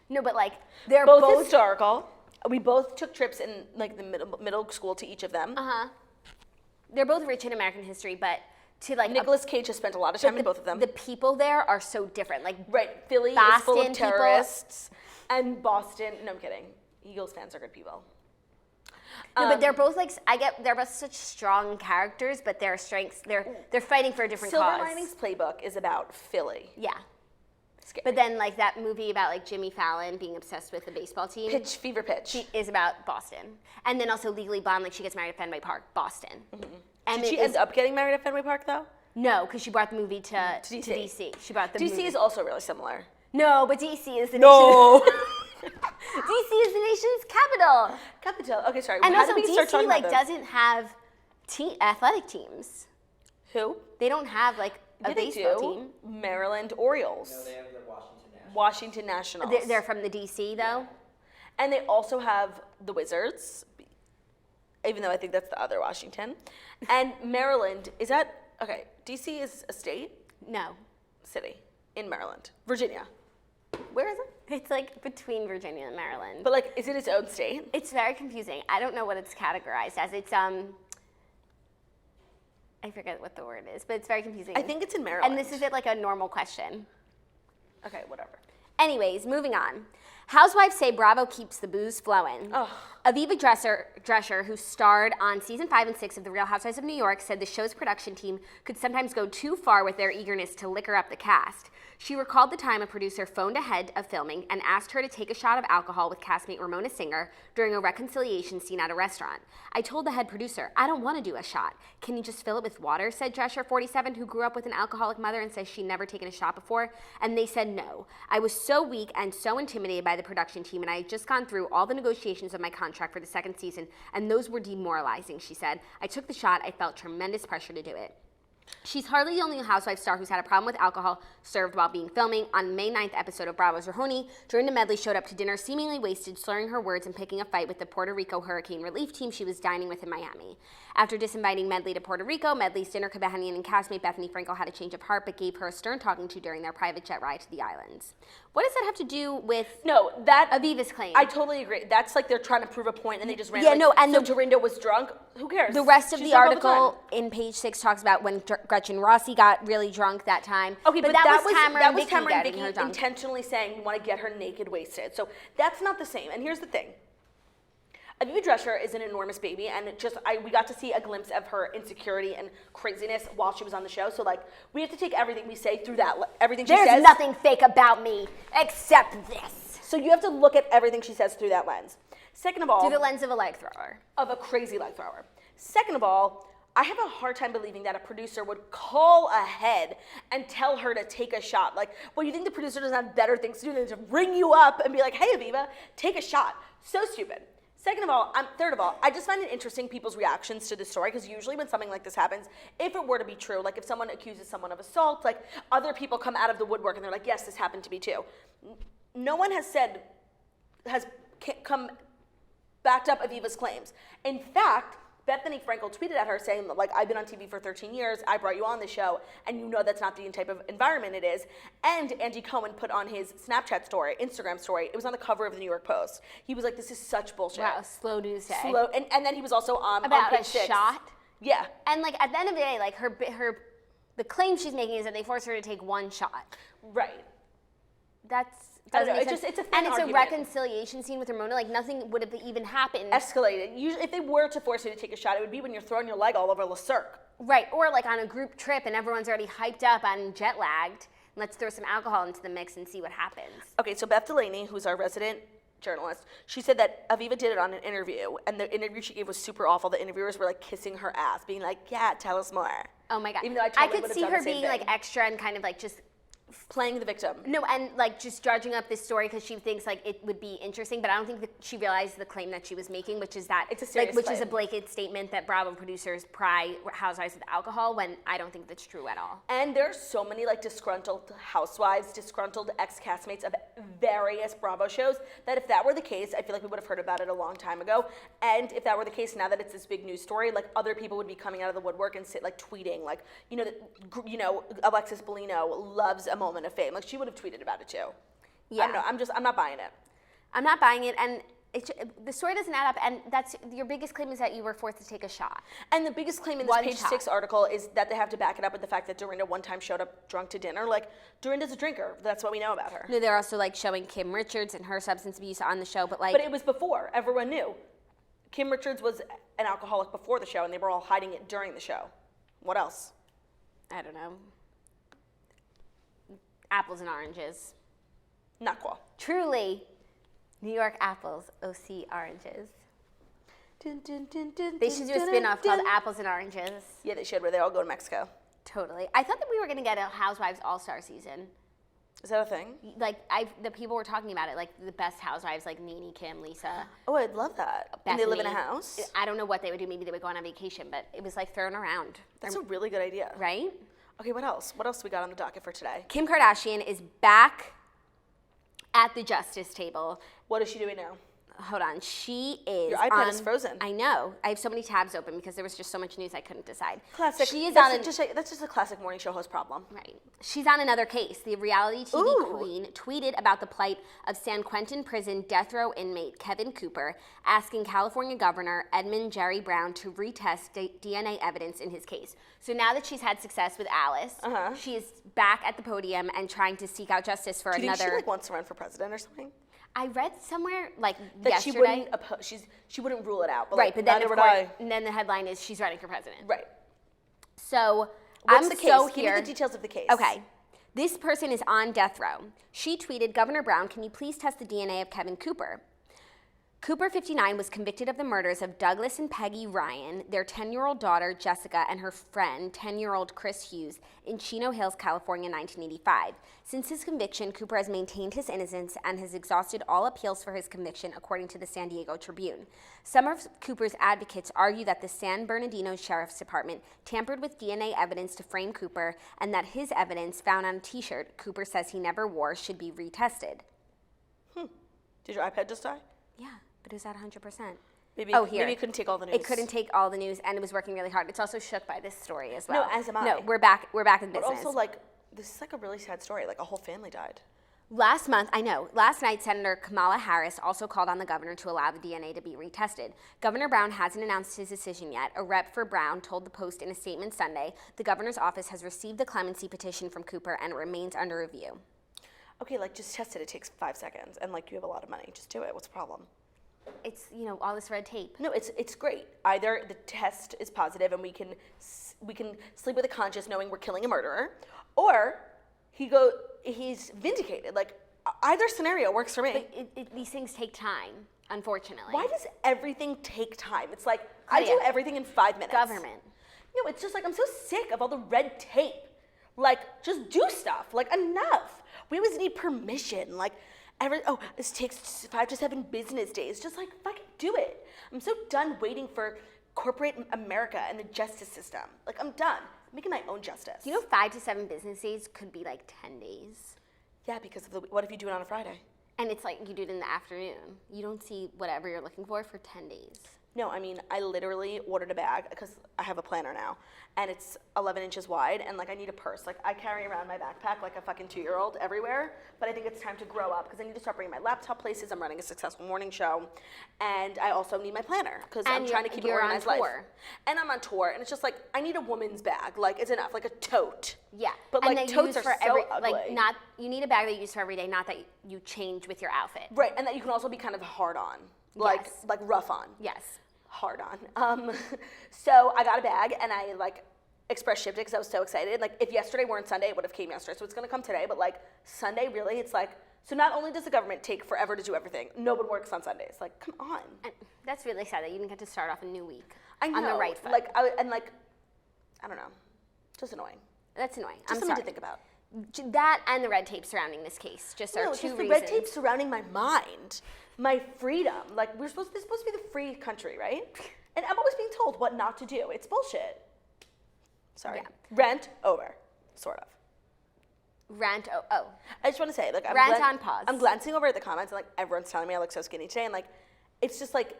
No, but like they're
Both historical. We both took trips in like the middle school to each of them.
They're both rich in American history, but to like
Nicolas Cage has spent a lot of time in both of them.
The people there are so different. Like
Philly is full of terrorists, and Boston. No, I'm kidding. Eagles fans are good people.
No, but they're both like they're both such strong characters, but their strengths they're fighting for a different
Silver
cause.
Linings Playbook is about Philly.
Yeah.
Scary.
But then like that movie about like Jimmy Fallon being obsessed with the baseball team.
Fever Pitch.
Is about Boston. And then also Legally Blonde, like she gets married at Fenway Park, Boston. And
Did she end up getting married at Fenway Park though?
No, because she brought the movie to DC. She brought the
DC
movie.
is also really similar.
No, but DC is the
No.
nation. DC is the nation's capital.
Capital. Okay, sorry.
And
How
also
did we start
DC
talking
like
about this?
doesn't have athletic teams.
Who?
They don't have like a
Yeah, they
baseball
do.
team.
Maryland Orioles.
No, they have the Washington Nationals.
Washington Nationals.
They're from the DC though.
And they also have the Wizards, even though I think that's the other Washington. And Maryland, is that, okay, DC is a state,
No.
city in Maryland. Virginia.
Where is it? It's like between Virginia and Maryland.
But like, is it its own state?
It's very confusing. I don't know what it's categorized as. It's I forget what the word is, but it's very confusing.
I think it's in Maryland.
And this isn't like a normal question.
Okay, whatever.
Anyways, moving on. Housewives say Bravo keeps the booze flowing.
Ugh.
Aviva Drescher, who starred on season 5 and 6 of The Real Housewives of New York, said the show's production team could sometimes go too far with their eagerness to liquor up the cast. She recalled the time a producer phoned ahead of filming and asked her to take a shot of alcohol with castmate Ramona Singer during a reconciliation scene at a restaurant. I told the head producer, I don't want to do a shot. Can you just fill it with water, said Drescher, 47, who grew up with an alcoholic mother and says she'd never taken a shot before. And they said no. I was so weak and so intimidated by the production team, and I had just gone through all the negotiations of my contract for the second season, and those were demoralizing, she said. I took the shot. I felt tremendous pressure to do it. She's hardly the only Housewives star who's had a problem with alcohol served while being filming. On May 9th episode of Bravo's Rahoney, Dorinda Medley showed up to dinner seemingly wasted, slurring her words and picking a fight with the Puerto Rico hurricane relief team she was dining with in Miami. After disinviting Medley to Puerto Rico, Medley's dinner companion and castmate Bethany Frankel had a change of heart but gave her a stern talking to during their private jet ride to the islands. What does that have to do with Aviva's claim?
I totally agree. That's like they're trying to prove a point and they just ran.
Yeah, no, and
so Dorinda was drunk. Who cares?
The rest of
She's
the
drunk all the
article in page 6 talks about when Gretchen Rossi got really drunk that time.
Okay, but
that was Tamara and Vicky
Tamara and
getting her
Vicky
drunk.
intentionally saying we want to get her naked wasted. So that's not the same. And here's the thing. Aviva Drescher is an enormous baby, and we got to see a glimpse of her insecurity and craziness while she was on the show. So like, we have to take everything we say through that. Everything she says.
There's nothing fake about me except this.
So you have to look at everything she says through that lens. Second of all,
Through the lens of a leg thrower.
of a crazy leg thrower. Second of all, I have a hard time believing that a producer would call ahead and tell her to take a shot. Like, well, you think the producer doesn't have better things to do than to ring you up and be like, hey, Aviva, take a shot. So stupid. Third of all, I just find it interesting people's reactions to this story, because usually when something like this happens, if it were to be true, like if someone accuses someone of assault, like other people come out of the woodwork and they're like, yes, this happened to me too. No one has come backed up Aviva's claims. In fact, Bethany Frankel tweeted at her saying, like, I've been on TV for 13 years, I brought you on the show, and you know that's not the type of environment it is. And Andy Cohen put on his Instagram story, it was on the cover of the New York Post. He was like, this is such bullshit.
Wow, slow news day.
And then he was also
about
on page
a
6.
shot.
Yeah.
And like at the end of the day, like the claim she's making is that they forced her to take one shot.
Right.
Doesn't make
It's
sense.
just, it's a thin
and it's
argument.
a reconciliation scene with Ramona. Like nothing would have even happened.
Escalated. Usually, if they were to force you to take a shot, it would be when you're throwing your leg all over Le Cirque.
Right, or like on a group trip and everyone's already hyped up and jet lagged. Let's throw some alcohol into the mix and see what happens.
Okay, so Beth Delaney, who's our resident journalist, she said that Aviva did it on an interview, and the interview she gave was super awful. The interviewers were like kissing her ass, being like, yeah, tell us more.
Oh my God.
Even though I
could
would've
see
done
her
the same
being
thing.
like extra and kind of like just
playing the victim.
No, and like just dredging up this story because she thinks like it would be interesting, but I don't think that she realized the claim that she was making, which is that
it's a serious
which
claim.
is a blanket statement that Bravo producers pry Housewives with alcohol, when I don't think that's true at all.
And there's so many like disgruntled housewives, disgruntled ex-castmates of various Bravo shows that if that were the case, I feel like we would have heard about it a long time ago. And if that were the case, now that it's this big news story, like other people would be coming out of the woodwork and like tweeting, like Alexis Bellino loves a moment of fame. Like she would have tweeted about it too.
Yeah.
I don't know. I'm not buying it.
I'm not buying it, and the story doesn't add up. And that's your biggest claim, is that you were forced to take a shot.
And the biggest claim in this Page 6 article is that they have to back it up with the fact that Dorinda one time showed up drunk to dinner. Like Dorinda's a drinker. That's what we know about her.
No, they're also like showing Kim Richards and her substance abuse on the show, but
it was before everyone knew. Kim Richards was an alcoholic before the show, and they were all hiding it during the show. What else?
I don't know. Apples and oranges.
Not cool.
Truly, New York apples, OC oranges.
Dun, dun, dun, dun,
They should do a spin-off called Apples and Oranges.
Yeah, they should, where they all go to Mexico.
Totally. I thought that we were going to get a Housewives All-Star season.
Is that a thing?
Like, the people were talking about it, like the best Housewives, like Nene, Kim, Lisa.
Oh, I'd love that. And they live in a house?
I don't know what they would do. Maybe they would go on a vacation, but it was like thrown around.
That's a really good idea.
Right?
Okay, what else? What else we got on the docket for today?
Kim Kardashian is back at the justice table.
What is she doing now?
Hold on. She is
Your iPad is frozen.
I know. I have so many tabs open because there was just so much news I couldn't decide.
Classic.
She is
that's just a classic morning show host problem.
Right. She's on another case. The reality TV queen tweeted about the plight of San Quentin prison death row inmate Kevin Cooper, asking California Governor Edmund Jerry Brown to retest DNA evidence in his case. So now that she's had success with Alice, she is back at the podium and trying to seek out justice for
Do you
another.
think she wants to run for president or something?
I read somewhere that
yesterday she wouldn't rule it out. But
right, but then
and
then the headline is she's running for president.
Right.
So
what's
I'm
the case?
so
Give
here.
me the details of the case.
Okay. This person is on death row. She tweeted, "Governor Brown, can you please test the DNA of Kevin Cooper?" Cooper, 59, was convicted of the murders of Douglas and Peggy Ryan, their 10-year-old daughter, Jessica, and her friend, 10-year-old Chris Hughes, in Chino Hills, California, 1985. Since his conviction, Cooper has maintained his innocence and has exhausted all appeals for his conviction, according to the San Diego Tribune. Some of Cooper's advocates argue that the San Bernardino Sheriff's Department tampered with DNA evidence to frame Cooper, and that his evidence, found on a T-shirt Cooper says he never wore, should be retested.
Did your iPad just die?
Yeah. But it was at 100%.
Maybe it couldn't take all the news.
It couldn't take all the news, and it was working really hard. It's also shook by this story as well.
No, as am I.
No, we're back in business.
But also, like, this is like a really sad story. Like, a whole family died.
Last night, Senator Kamala Harris also called on the governor to allow the DNA to be retested. Governor Brown hasn't announced his decision yet. A rep for Brown told the Post in a statement Sunday the governor's office has received the clemency petition from Cooper and it remains under review.
Okay, like, just test it. It takes 5 seconds, and like, you have a lot of money. Just do it. What's the problem?
It's, all this red tape.
No, it's great. Either the test is positive and we can sleep with a conscience knowing we're killing a murderer, or he's vindicated. Like, either scenario works for me.
But these things take time, unfortunately.
Why does everything take time? It's like, I do everything in 5 minutes.
Government.
No, it's just like, I'm so sick of all the red tape. Like, just do stuff. Like, enough. We always need permission. Like, this takes 5 to 7 business days. Just like, fucking do it. I'm so done waiting for corporate America and the justice system. Like, I'm done. I'm making my own justice.
5 to 7 business days could be like 10 days.
Yeah, because of what if you do it on a Friday?
And it's like you do it in the afternoon. You don't see whatever you're looking for 10 days.
No, I mean, I literally ordered a bag because I have a planner now, and it's 11 inches wide, and like I need a purse. Like I carry around my backpack like a fucking 2-year-old everywhere, but I think it's time to grow up because I need to start bringing my laptop places. I'm running a successful morning show, and I also need my planner because I'm trying to keep an organized life. And I'm on tour, and it's just like I need a woman's bag. Like it's enough, like a tote.
Yeah,
but like totes are so ugly.
Like you need a bag that you use for every day, not that you change with your outfit.
Right, and that you can also be kind of hard on, like rough on.
Yes.
Hard on. So I got a bag and I like express shipped it because I was so excited. Like if yesterday weren't Sunday, it would have came yesterday. So it's gonna come today, but like Sunday really, it's like, so not only does the government take forever to do everything, no one works on Sundays. Like, come on.
And that's really sad that you didn't get to start off a new week
on the right foot. I don't know. Just annoying.
That's annoying.
Just something to think about.
That and the red tape surrounding this case just are two
just
reasons.
the red tape surrounding my mind, my freedom. Like, this is supposed to be the free country, right? And I'm always being told what not to do. It's bullshit. Sorry.
Yeah.
Rent over, sort of.
Rant, oh.
I just want to say, like,
Rant on pause.
I'm glancing over at the comments, and, like, everyone's telling me I look so skinny today, and, like, it's just, like,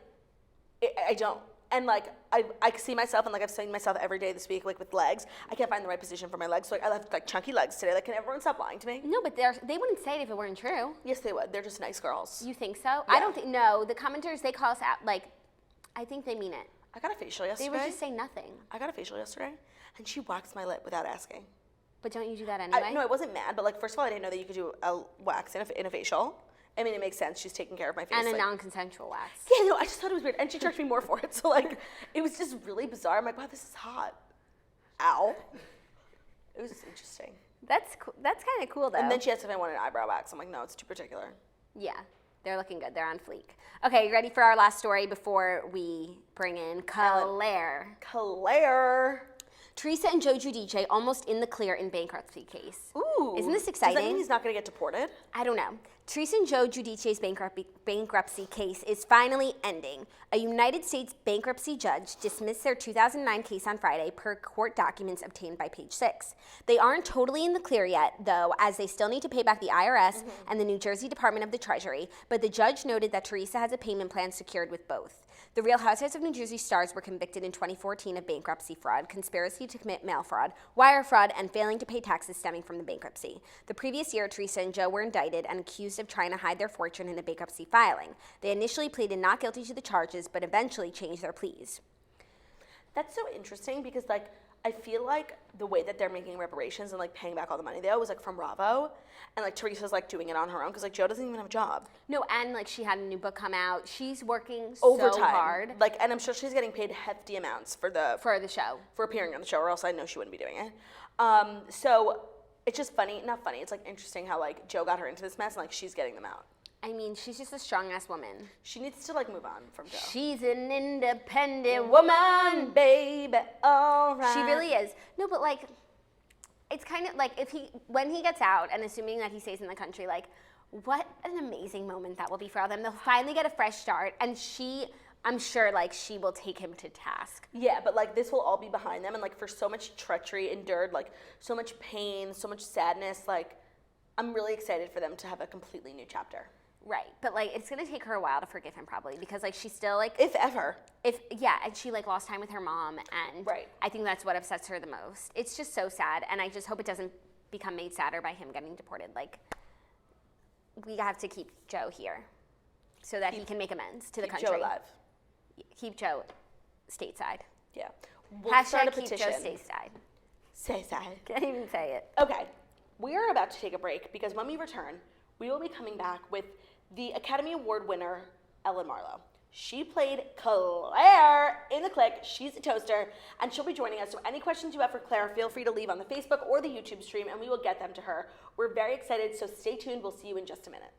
I don't. And, like, I see myself, and, like, I've seen myself every day this week, like, with legs. I can't find the right position for my legs, so, like, I left, like, chunky legs today. Like, can everyone stop lying to me?
No, but they wouldn't say it if it weren't true.
Yes, they would. They're just nice girls.
You think so? I don't think, no, the commenters, they call us out, like, I think they mean it.
I got a facial yesterday.
They would just say nothing.
I got a facial yesterday, and she waxed my lip without asking.
But don't you do that anyway?
No, I wasn't mad, but, like, first of all, I didn't know that you could do a wax in a facial. I mean, it makes sense. She's taking care of my face.
And a
like,
non-consensual wax.
Yeah, no, I just thought it was weird. And she charged me more for it. So, like, it was just really bizarre. I'm like, wow, this is hot. Ow. It was just interesting.
That's cool. That's kind of cool, though.
And then she asked if I wanted an eyebrow wax. I'm like, no, it's too particular.
Yeah, they're looking good. They're on fleek. Okay, you ready for our last story before we bring in Claire?
Claire.
Teresa and Joe Giudice almost in the clear in bankruptcy case.
Ooh.
Isn't this exciting?
Does that mean he's not going to get deported?
I don't know. Teresa and Joe Giudice's bankruptcy case is finally ending. A United States bankruptcy judge dismissed their 2009 case on Friday per court documents obtained by Page Six. They aren't totally in the clear yet, though, as they still need to pay back the IRS and the New Jersey Department of the Treasury, but the judge noted that Teresa has a payment plan secured with both. The Real Housewives of New Jersey stars were convicted in 2014 of bankruptcy fraud, conspiracy to commit mail fraud, wire fraud, and failing to pay taxes stemming from the bankruptcy. The previous year, Teresa and Joe were indicted and accused of trying to hide their fortune in a bankruptcy filing. They initially pleaded not guilty to the charges, but eventually changed their pleas.
That's so interesting because, like, I feel like the way that they're making reparations and, like, paying back all the money they owe was, like, from Bravo. And, like, Teresa's, like, doing it on her own because, like, Joe doesn't even have a job.
No, and, like, she had a new book come out. She's working
Overtime.
so hard.
Like, and I'm sure she's getting paid hefty amounts for the
show.
For appearing on the show, or else I know she wouldn't be doing it. So it's just funny, not funny, it's, like, interesting how, like, Joe got her into this mess and, like, she's getting them out.
I mean, she's just a strong-ass woman.
She needs to, like, move on from Joe.
She's an independent woman,
baby, all right.
She really is. No, but, like, it's kind of like when he gets out, and assuming that he stays in the country, like, what an amazing moment that will be for all them. They'll finally get a fresh start, and I'm sure, like, she will take him to task.
Yeah, but, like, this will all be behind them, and, like, for so much treachery endured, like, so much pain, so much sadness, like, I'm really excited for them to have a completely new chapter.
Right, but, like, it's gonna take her a while to forgive him probably because, like, she's still, like,
if ever.
And she, like, lost time with her mom, and
right.
I think that's what upsets her the most. It's just so sad, and I just hope it doesn't become made sadder by him getting deported. Like, we have to keep Joe here so that he can make amends to the country.
Keep Joe alive.
Keep Joe stateside.
Yeah. We'll start a
keep
petition.
Joe stateside.
Stateside.
Can't even say it.
Okay, we are about to take a break because when we return, we will be coming back with the Academy Award winner, Ellen Marlow. She played Claire in the Clique. She's a toaster, and she'll be joining us. So any questions you have for Claire, feel free to leave on the Facebook or the YouTube stream, and we will get them to her. We're very excited, so stay tuned. We'll see you in just a minute.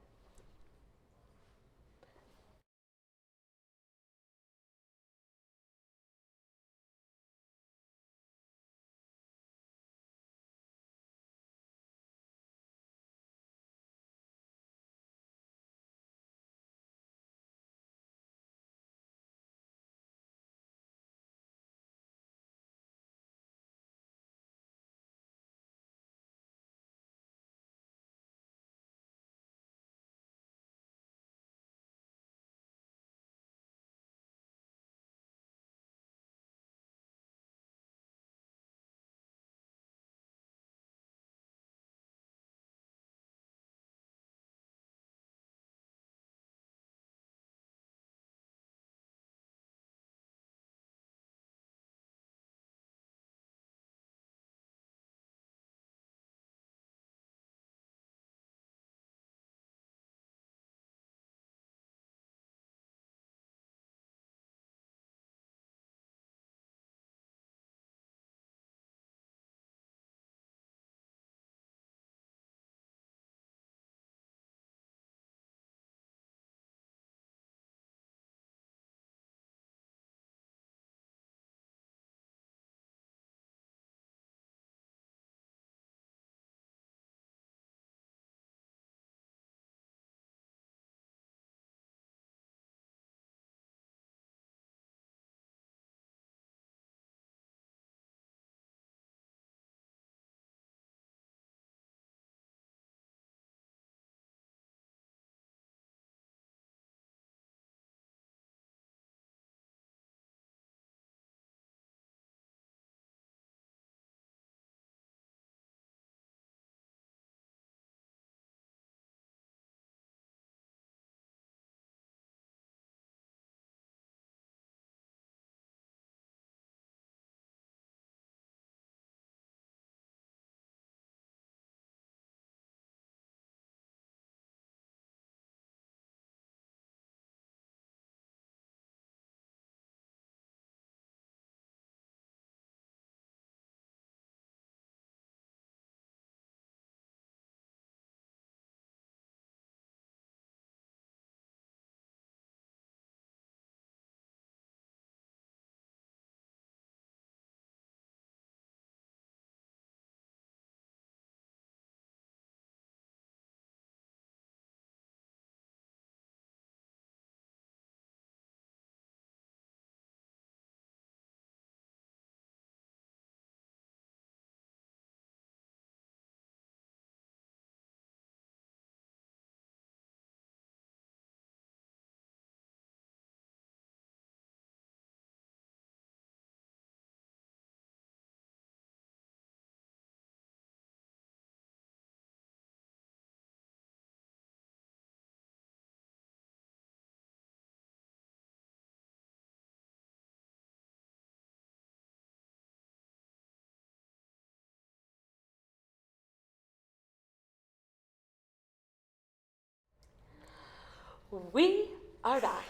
We are back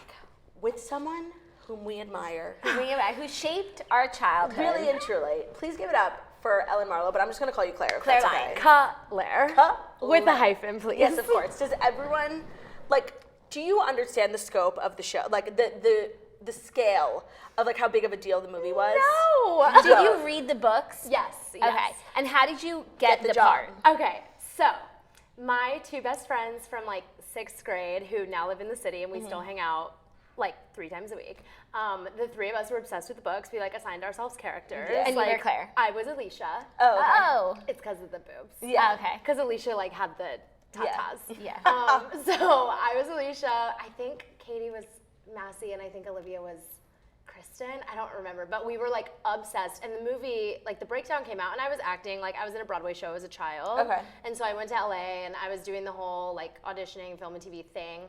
with someone whom we admire.
Who shaped our childhood.
Really and truly. Please give it up for Ellen Marlow, but I'm just going to call you Claire.
Claire
okay.
Claire. With a hyphen, please.
Yes, of course. Does everyone, like, do you understand the scope of the show? Like, the scale of, like, how big of a deal the movie was?
No.
Did you read the books?
Yes.
Okay. And how did you get the
job?
part?
Okay, so my two best friends from like 6th grade who now live in the city and we still hang out like 3 times a week. The 3 of us were obsessed with the books. We like assigned ourselves characters.
And you
like,
were Claire.
I was Alicia.
Oh.
It's because of the boobs.
Yeah.
Okay.
Because Alicia like had the tatas.
Yeah.
So I was Alicia. I think Katie was Massey and I think Olivia was Kristen. I don't remember, but we were like obsessed. And the movie, like the breakdown came out and I was acting, like I was in a Broadway show as a child.
Okay.
And so I went to LA and I was doing the whole like auditioning, film and TV thing.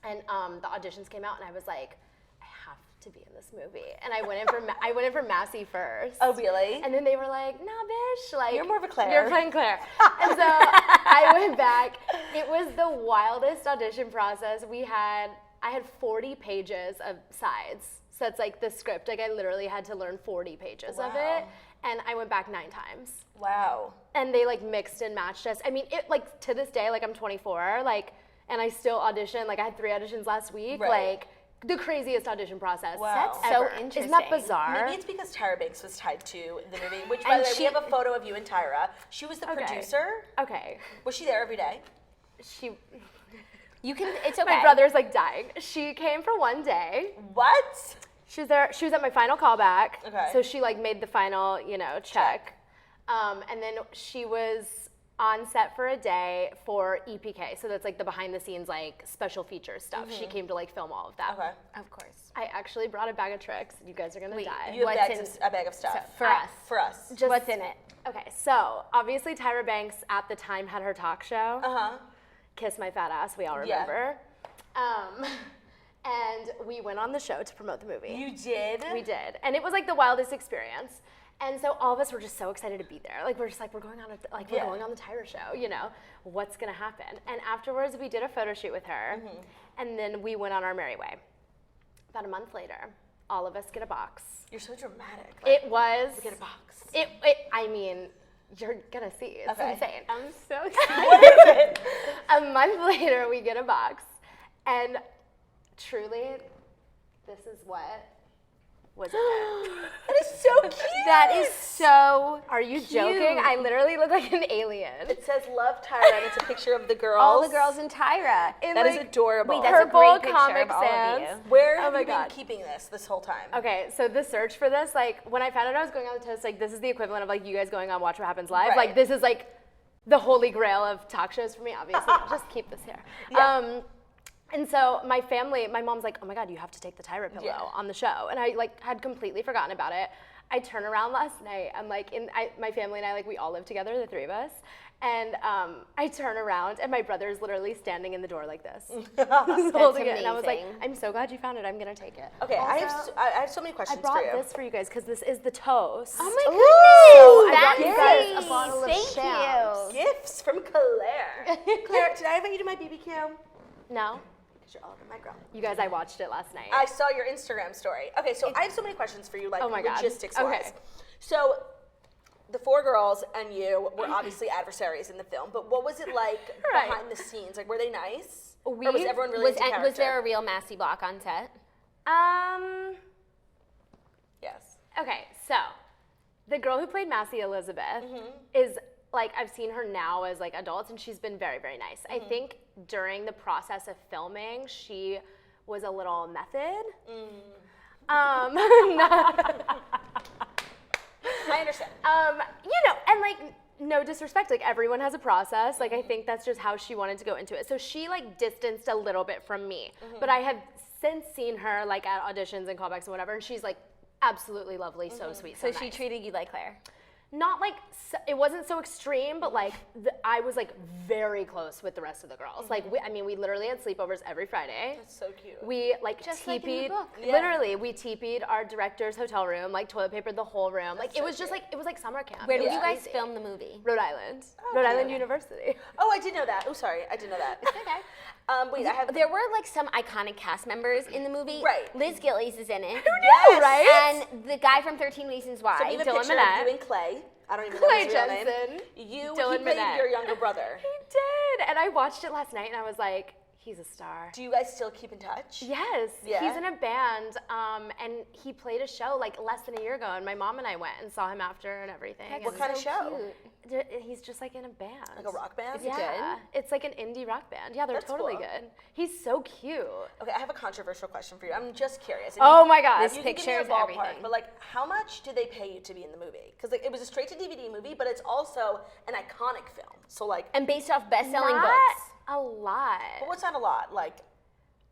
And the auditions came out and I was like, I have to be in this movie. And I went in for Massey first.
Oh, really?
And then they were like, nah, bitch. Like,
You're more of a Claire.
You're playing Claire. And so I went back. It was the wildest audition process. I had 40 pages of sides. So it's like the script. Like I literally had to learn 40 pages of it. And I went back 9 times.
Wow.
And they like mixed and matched us. I mean, it like to this day, like I'm 24, like, and I still audition. Like I had 3 auditions last week.
Right.
Like the craziest audition process.
Wow.
That's so
ever.
interesting.
Isn't that bizarre?
Maybe it's because Tyra Banks was tied to the movie, which, by the way, we have a photo of you and Tyra. She was the producer.
Okay.
Was she there every day?
It's okay.
My brother's like dying. She came for 1 day.
What?
She was there. She was at my final callback.
Okay.
So she like made the final, check. And then she was on set for a day for EPK. So that's like the behind the scenes like special features stuff. She came to like film all of that.
Okay.
Of course.
I actually brought a bag of tricks. You guys are gonna die.
You have
What's
a bag of stuff.
For us.
For us.
Just-
What's in it?
Okay, so obviously Tyra Banks at the time had her talk show.
Uh-huh.
Kiss My Fat Ass, we all remember. And we went on the show to promote the movie.
You did?
We did. And it was like the wildest experience. And so all of us were just so excited to be there. Like we're just like, we're going on the Tyra show, what's gonna happen? And afterwards we did a photo shoot with her and then we went on our merry way. About a month later, all of us get a box.
You're so dramatic.
It was,
We get a box.
I mean, you're gonna see, it's insane. I'm so excited.
What is it?
A month later we get a box and truly, this is what was in it.
That is so cute.
That is so
Are you
cute.
joking? I literally look like an alien.
It says Love Tyra and it's a picture of the girls.
all the girls in Tyra.
That is adorable.
Wait, that's a
Purple
great picture
Comic
of all of
Sans.
you.
Where have
my
you been
God.
keeping this whole time?
Okay, so the search for this, like, when I found out I was going on the test, like, this is the equivalent of, like, you guys going on Watch What Happens Live.
Right.
Like, this is, like, the holy grail of talk shows for me, obviously. Just keep this here.
Yeah.
And so my mom's like, oh my God, you have to take the Tyra pillow on the show. And I, like, had completely forgotten about it. I turn around last night, I'm like, my family and I, like, we all live together, the 3 of us. And I turn around, and my brother's literally standing in the door like this. Holding it. And I was like,
amazing.
I'm so glad you found it. I'm going to take it.
Okay,
Also,
I have so many
I
questions
brought
for you.
this for you guys because this is the toast.
Oh my
Ooh,
goodness,
I brought you
fancy.
guys a bottle of
Thank
champs.
you.
Gifts from Claire. Claire, did I invite you to my BBQ?
No?
Because you're all over my girl.
You guys, I watched it last night.
I saw your Instagram story. Okay, so I have so many questions for you, like
Oh my God.
logistics-wise.
Okay.
So the 4 girls and you were obviously adversaries in the film, but what was it like
Right.
behind the scenes? Like, were they nice?
We-
or was everyone really into
Was
character?
there a real Massey block on set?
Yes.
Okay, so the girl who played Massey Elizabeth is like, I've seen her now as like adults and she's been very, very nice. I think during the process of filming, she was a little method.
I understand.
And like, no disrespect, like everyone has a process. Like I think that's just how she wanted to go into it. So she like distanced a little bit from me, but I have since seen her like at auditions and callbacks and whatever, and she's like absolutely lovely, so sweet.
So
So
she
nice.
treated you like Claire.
not like, it wasn't so extreme, but like I was like very close with the rest of the girls. Like, we literally had sleepovers every Friday.
That's so cute.
We like
Just
teepeed,
like in the book.
literally, we teepeed our director's hotel room, like toilet papered the whole room.
That's
Like,
so
it was just
cute.
like, it was like summer camp.
Where
It
did
was
you guys
crazy.
film the movie?
Rhode Island. Rhode Island University.
Oh, I did know that. Oh, sorry, I did know that.
Okay.
Wait, I have.
There were like some iconic cast members in the movie.
Right.
Liz Gillies is in it.
Yes!
right?
And the guy from 13 Reasons Why.
So we have a
Dylan
picture
Minnette.
of you and Clay. I don't even know
Clay
his real name.
Jensen.
He
Dylan
played
Minnette.
your younger brother.
He did. And I watched it last night and I was like, he's a star.
Do you guys still keep in touch?
Yes,
Yeah?
he's in a band, and he played a show like less than a year ago, and my mom and I went and saw him after and everything.
That's
What
and
kind of show?
He's just like in a band.
Like a rock band?
Yeah, it's like an indie rock band. Yeah, they're
That's
totally
cool.
good. He's so cute.
Okay, I have a controversial question for you. I'm just curious.
Oh my gosh.
If you can give me a
Pictures,
ballpark,
everything.
but like, how much do they pay you to be in the movie? Because like, it was a straight-to-DVD movie, but it's also an iconic film. So like,
And based off best-selling
Not
books.
a lot.
but what's not a lot? Like,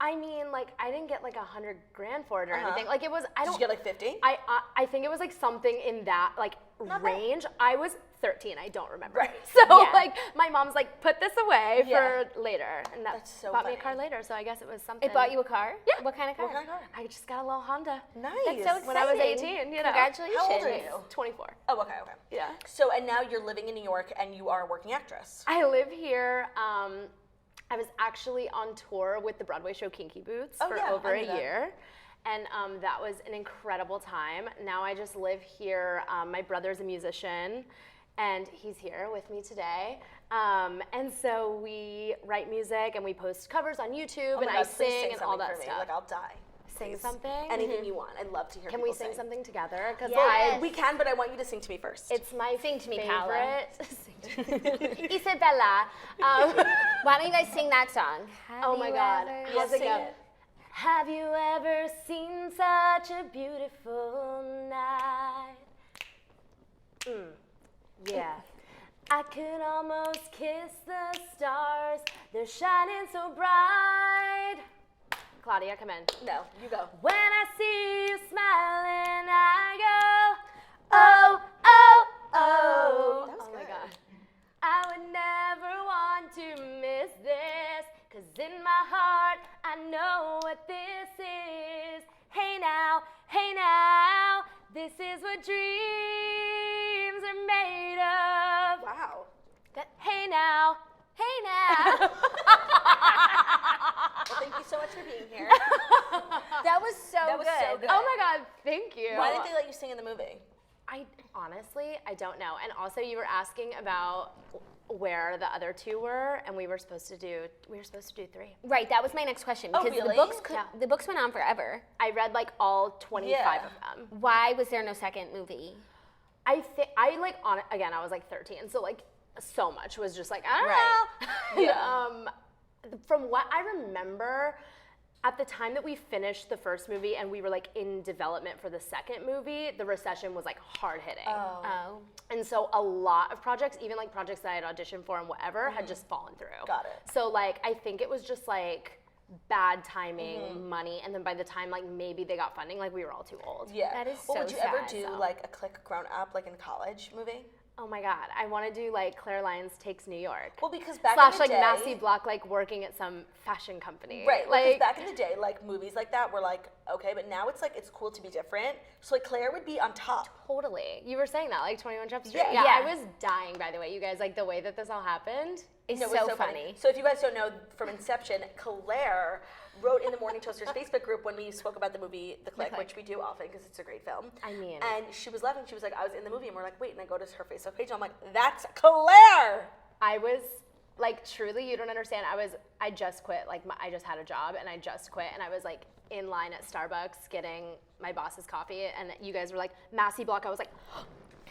I mean, like I didn't get like $100,000 for it or anything. Like it was. I
did
don't.
you get like 50?
I think it was like something in that like
Not bad.
range. I was 13. I don't remember.
Right.
So
Yeah.
like my mom's like, put this away
Yeah.
for later, and
That's so
bought me a
funny.
car later. So I guess it was something.
It bought you a car?
Yeah.
What kind of car?
What kind of car?
I just got a little Honda.
Nice.
That's so exciting.
When I was 18, you know.
Congratulations.
How old are you?
24.
Oh, okay.
Yeah.
So, and now you're living in New York and you are a working actress.
I live here. I was actually on tour with the Broadway show Kinky Boots
Oh,
for
yeah,
over
I
a
knew that.
year. And that was an incredible time. Now I just live here. My brother's a musician, and he's here with me today. And so we write music and we post covers on YouTube,
Oh
and
my
I
God, please
sing and all
something
that
for me.
stuff.
Like, I'll die.
Sing
Please.
something?
Anything you want. I'd love to hear
Can
people
we sing something together? Because
Yes.
We can, but I want you to sing to me first.
it's my
Sing to me, Paola.
favorite.
Isabella. Why don't you guys sing that song?
Oh my God.
Ever-
How's it
sing
go?
it.
Have you ever seen such a beautiful night? Yeah. I could almost kiss the stars. They're shining so bright. Claudia, come in.
No, you go.
When I see you smiling, I go, oh, oh, oh.
That was
Oh my
good.
God. I would never want to miss this, 'cause in my heart, I know what this is. Hey now, this is what dreams are made of.
Wow.
Hey now.
Well, thank you so much for being here.
That was so
That was
good.
so good.
Oh my God, thank you.
Why didn't they let you sing in the movie?
I honestly, I don't know. And also, you were asking about where the other two were, and we were supposed to do 3.
Right, that was my next question.
Oh,
Because
really?
the books went on forever.
I read like all 25
Yeah.
of them.
Why was there no second movie?
I think again, I was like 13, so like so much was just like I don't
Right.
know. From what I remember, at the time that we finished the first movie and we were like in development for the second movie, the recession was like hard hitting.
Oh.
And so a lot of projects, even like projects that I had auditioned for and whatever, had just fallen through.
Got it.
So like I think it was just like bad timing, money, and then by the time like maybe they got funding, like we were all too old.
Yeah.
That is
Well,
so
would you ever
sad,
do
so.
like a Clique grown up, like in college movie?
Oh my God, I want to do like Claire Lyons Takes New York.
Well, because back
Slash
in the
like
day,
Massey Block, like working at some fashion company.
right? Like
Like
back in the day, like movies like that were like okay, but now it's like it's cool to be different. So like Claire would be on top.
totally. You were saying that, like 21 Jump Street.
Yeah.
I was dying, by the way, you guys, like the way that this all happened.
It's
No, it was
so funny.
So if you guys don't know, from Inception, Claire wrote in the Morning Toasters Facebook group when we spoke about the movie The Clique, which we do often because it's a great film.
I mean.
And she was laughing. She was like, I was in the movie, and we're like, wait. And I go to her Facebook page, and I'm like, that's Claire.
I was like, truly, you don't understand. I just quit. Like, I just had a job and I just quit. And I was like in line at Starbucks getting my boss's coffee. And you guys were like, Massey Block. I was like,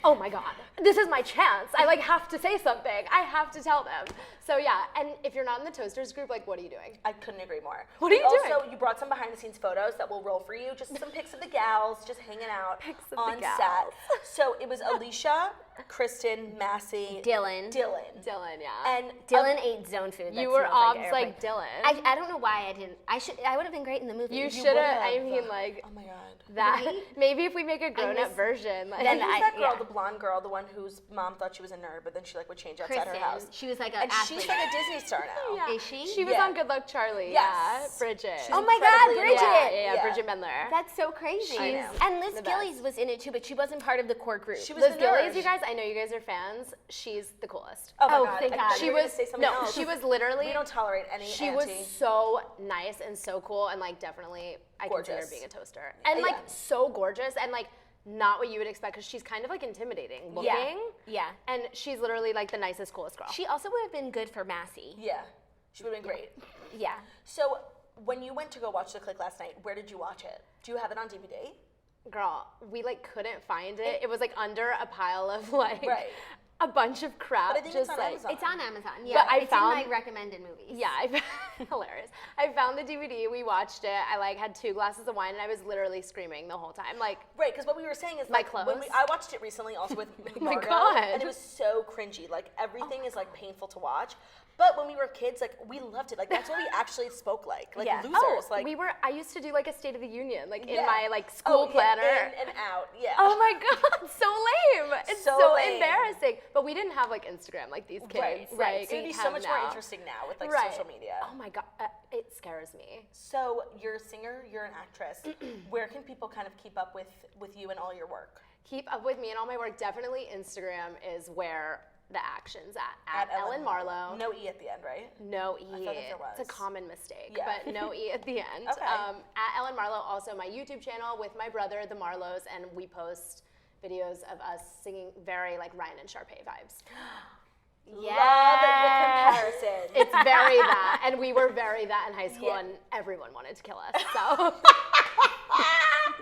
oh my God, this is my chance. I like have to say something. I have to tell them. So yeah, and if you're not in the Toasters group, like, what are you doing?
I couldn't agree more.
What are you doing?
Also, you brought some behind the scenes photos that will roll for you. Just some pics of the gals just hanging out
Pics of the
on
gals.
set. So it was Alicia, Kristen, Massey,
Dylan.
Dylan, yeah.
And
Dylan ate zone food.
you were obs like Dylan.
I don't know why I didn't. I would have been great in the movie.
You should have. I mean,
oh my god.
that. Maybe if we make a grown-up version, like.
And who's that girl, the blonde girl, the one whose mom thought she was a nerd, but then she like would change outside her house.
She was like an
And
athlete.
she's like a Disney star now.
Yeah.
Is she?
She was on Good Luck Charlie.
Yes.
Yeah, Bridget.
She's
Oh my God,
incredibly
Bridget.
Yeah, Bridget Mendler.
That's so crazy.
I know.
And Liz
The
Gillies was in it too, but she wasn't part of the core group.
She was
Liz
the
Gillies,
nerd.
you guys, I know you guys are fans. She's the coolest.
Oh my
Oh,
god.
thank
I
God.
thought
She
you were
was
gonna say something else.
she was literally.
We don't tolerate any.
She was so nice and so cool and like definitely I consider
Gorgeous.
her being a toaster and like so gorgeous and like not what you would expect because she's kind of like intimidating looking.
Yeah.
And she's literally like the nicest, coolest girl.
She also would have been good for Massey.
Yeah. She would have been great.
Yeah.
So when you went to go watch the Clique last night, where did you watch it? Do you have it on DVD?
Girl, we like couldn't find it. It was like under a pile of like
Right.
a bunch of crap.
But I think
just
it's on
like
Amazon.
It's on Amazon. Yeah.
I
it's
found-
in my recommended movies.
yeah, hilarious. I found the DVD. We watched it. I like had 2 glasses of wine and I was literally screaming the whole time. Like
Right, because what we were saying is
My
like when
clothes.
I watched it recently also with
my
Marlow,
God.
and it was so cringy. Like everything is like painful to watch. But when we were kids, like we loved it. Like that's what we actually spoke like
Yeah.
losers. Like
I used to do like a State of the Union, like in
Yeah.
my like school
yeah,
planner.
in and out. Yeah.
Oh my God, so lame. It's
So
so
lame.
embarrassing. But we didn't have like Instagram like these kids.
Right.
Like,
So it'd be so
have
much
now.
more interesting now with like
Right.
social media.
Oh my God, it scares me.
So you're a singer, you're an actress. Where can people kind of keep up with you and all your work?
Keep up with me and all my work. Definitely Instagram is where the action's at Ellen Marlow.
No E at the end, right?
No E.
thought that there was.
It's a common mistake,
Yeah.
but no E at the end.
Okay.
At Ellen Marlow, also my YouTube channel with my brother, the Marlows, and we post videos of us singing very like Ryan and Sharpay vibes.
Love the comparison.
It's very that, and we were very that in high school,
Yeah.
and everyone wanted to kill us. So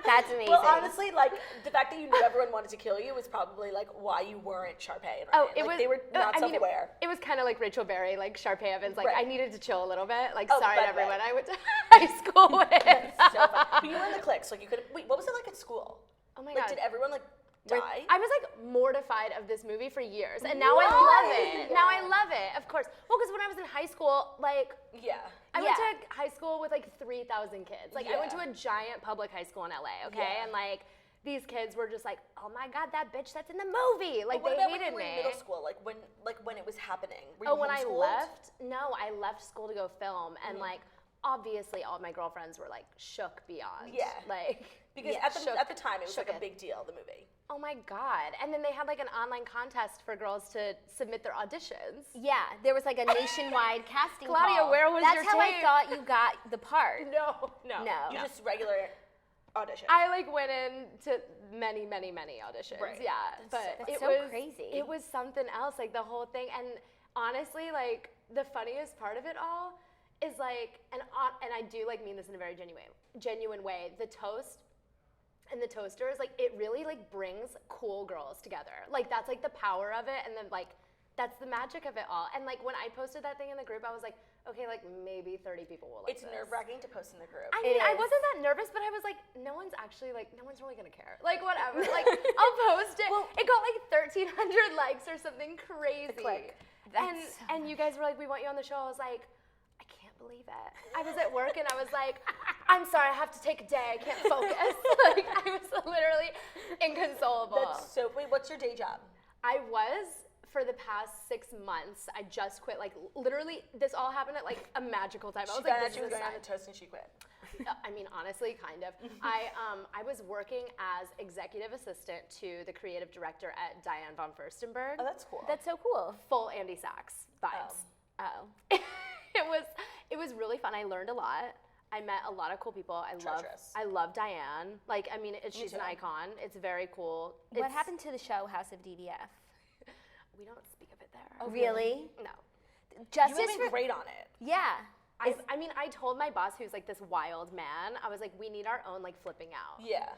That's amazing.
Well, honestly, like the fact that you knew everyone wanted to kill you was probably like why you weren't Sharpay and Ryan.
it
Like,
was.
they were not
I mean,
self-aware.
it was kind of like Rachel Berry, like Sharpay Evans. Like
Right.
I needed to chill a little bit. Like
Oh,
sorry
but
to everyone
right.
I went to high school with.
So fun. But you were in the Clique, so you could. Wait, what was it like at school?
Oh my
Like,
God.
did everyone like die?
I was like mortified of this movie for years, and now I love it. Now I love it, of course. Well, because when I was in high school, like
Yeah.
I went to high school with like 3,000 kids. Like I went to
Yeah.
a giant public high school in LA, okay?
Yeah.
And like these kids were just like, oh my God, that bitch that's in the movie. Like
What
they
about when
hated
you were in
me.
middle school? Like when it was happening? Were
Oh,
you
when I
homeschooled?
left? No, I left school to go film, and like obviously all of my girlfriends were like shook beyond.
Yeah.
Like
Because
shook-
at the time it was like a
shooketh.
big deal, the movie.
Oh my God. And then they had like an online contest for girls to submit their auditions.
Yeah, there was like a nationwide casting
Claudia,
call.
where was
That's
your
how
tape?
I thought you got the part.
No.
You just regular audition.
I like went in to many auditions.
Right.
Yeah, but
That's
it
so
was
crazy.
It was something else, like the whole thing. And honestly, like the funniest part of it all is like, and I do like mean this in a very genuine way. The toast and the toasters, like it really like brings cool girls together. Like that's like the power of it, and then like that's the magic of it all. And like when I posted that thing in the group, I was like, okay, like maybe 30 people will like
It's
this.
nerve-wracking to post in the group.
I mean, I
is.
wasn't that nervous, but I was like, no one's really gonna care. Like, whatever. Like, I'll post it. It got like 1,300 likes or something crazy.
Clique.
And you guys were like, we want you on the show. I was like, I can't believe it. I was at work and I was like, I'm sorry, I have to take a day. I can't focus. Like, I was literally inconsolable.
That's so. Wait, what's your day job?
I was for the past 6 months. I just quit. Like literally, this all happened at like a magical time. I was like, this
She was
is a
going on
sign.
the toast and she quit.
I mean, honestly, kind of. I was working as executive assistant to the creative director at Diane von Furstenberg.
Oh, that's cool.
That's so cool.
Full Andy Sachs vibes.
Oh.
It was really fun. I learned a lot. I met a lot of cool people.
Treacherous.
I love Diane. Like, I mean, she's an
too.
icon. It's very cool.
What happened to the show House of DDF?
We don't speak of it there.
Oh, really?
No.
You
Justice
would have been
for
great on it.
Yeah.
I mean, I told my boss, who's like this wild man, I was like, we need our own like flipping out.
Yeah.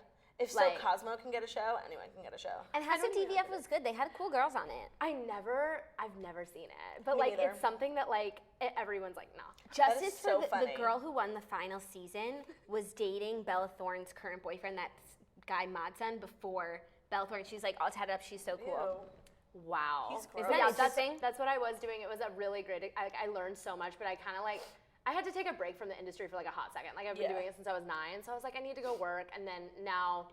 If
Like-
Cosmo can get a show, anyone can get a show.
And House of
don't even know
DDF was good. They had cool girls on it.
I've never seen it, but
Me
like
neither.
it's something that like everyone's like, nah.
That is
Justice
so
for the
funny.
girl who won the final season was dating Bella Thorne's current boyfriend, that guy Madsen, before Bella Thorne. She's like all tatted up. She's so cool.
Wow.
He's
Is
gross.
that
Yeah,
interesting?
that's what I was doing. It was a really great, I learned so much, but I kind of like, I had to take a break from the industry for like a hot second. Like I've been doing it since I was 9, so I was like, I need to go work, and then now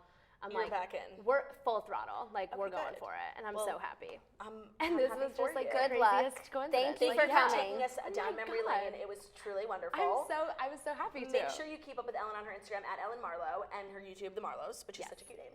You're back in.
We're full throttle, like we're going
good.
for it, and I'm so happy.
I'm
This
happy
was
for
just like
you.
the
Good luck.
craziest coincidence.
Thank you for
for
coming.
taking us down memory
God.
lane. It was truly wonderful.
I was so happy to.
Make sure you keep up with Ellen on her Instagram at Ellen Marlow and her YouTube, The Marlows, which is such a cute name.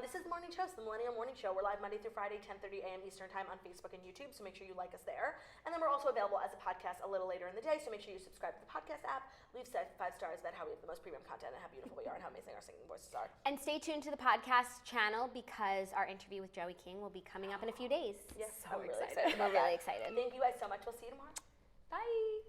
This is The Morning Show, the Millennial Morning Show. We're live Monday through Friday, 10:30 a.m. Eastern Time on Facebook and YouTube, so make sure you like us there. And then we're also available as a podcast a little later in the day, so make sure you subscribe to the podcast app, leave 5 stars about how we have the most premium content and how beautiful we are and how amazing our singing voices are.
And stay tuned to the podcast channel because our interview with Joey King will be coming up in a few days.
Yes,
So
I'm really
excited.
excited.
We're
about
really
that.
excited.
Thank you guys so much. We'll see you tomorrow.
Bye.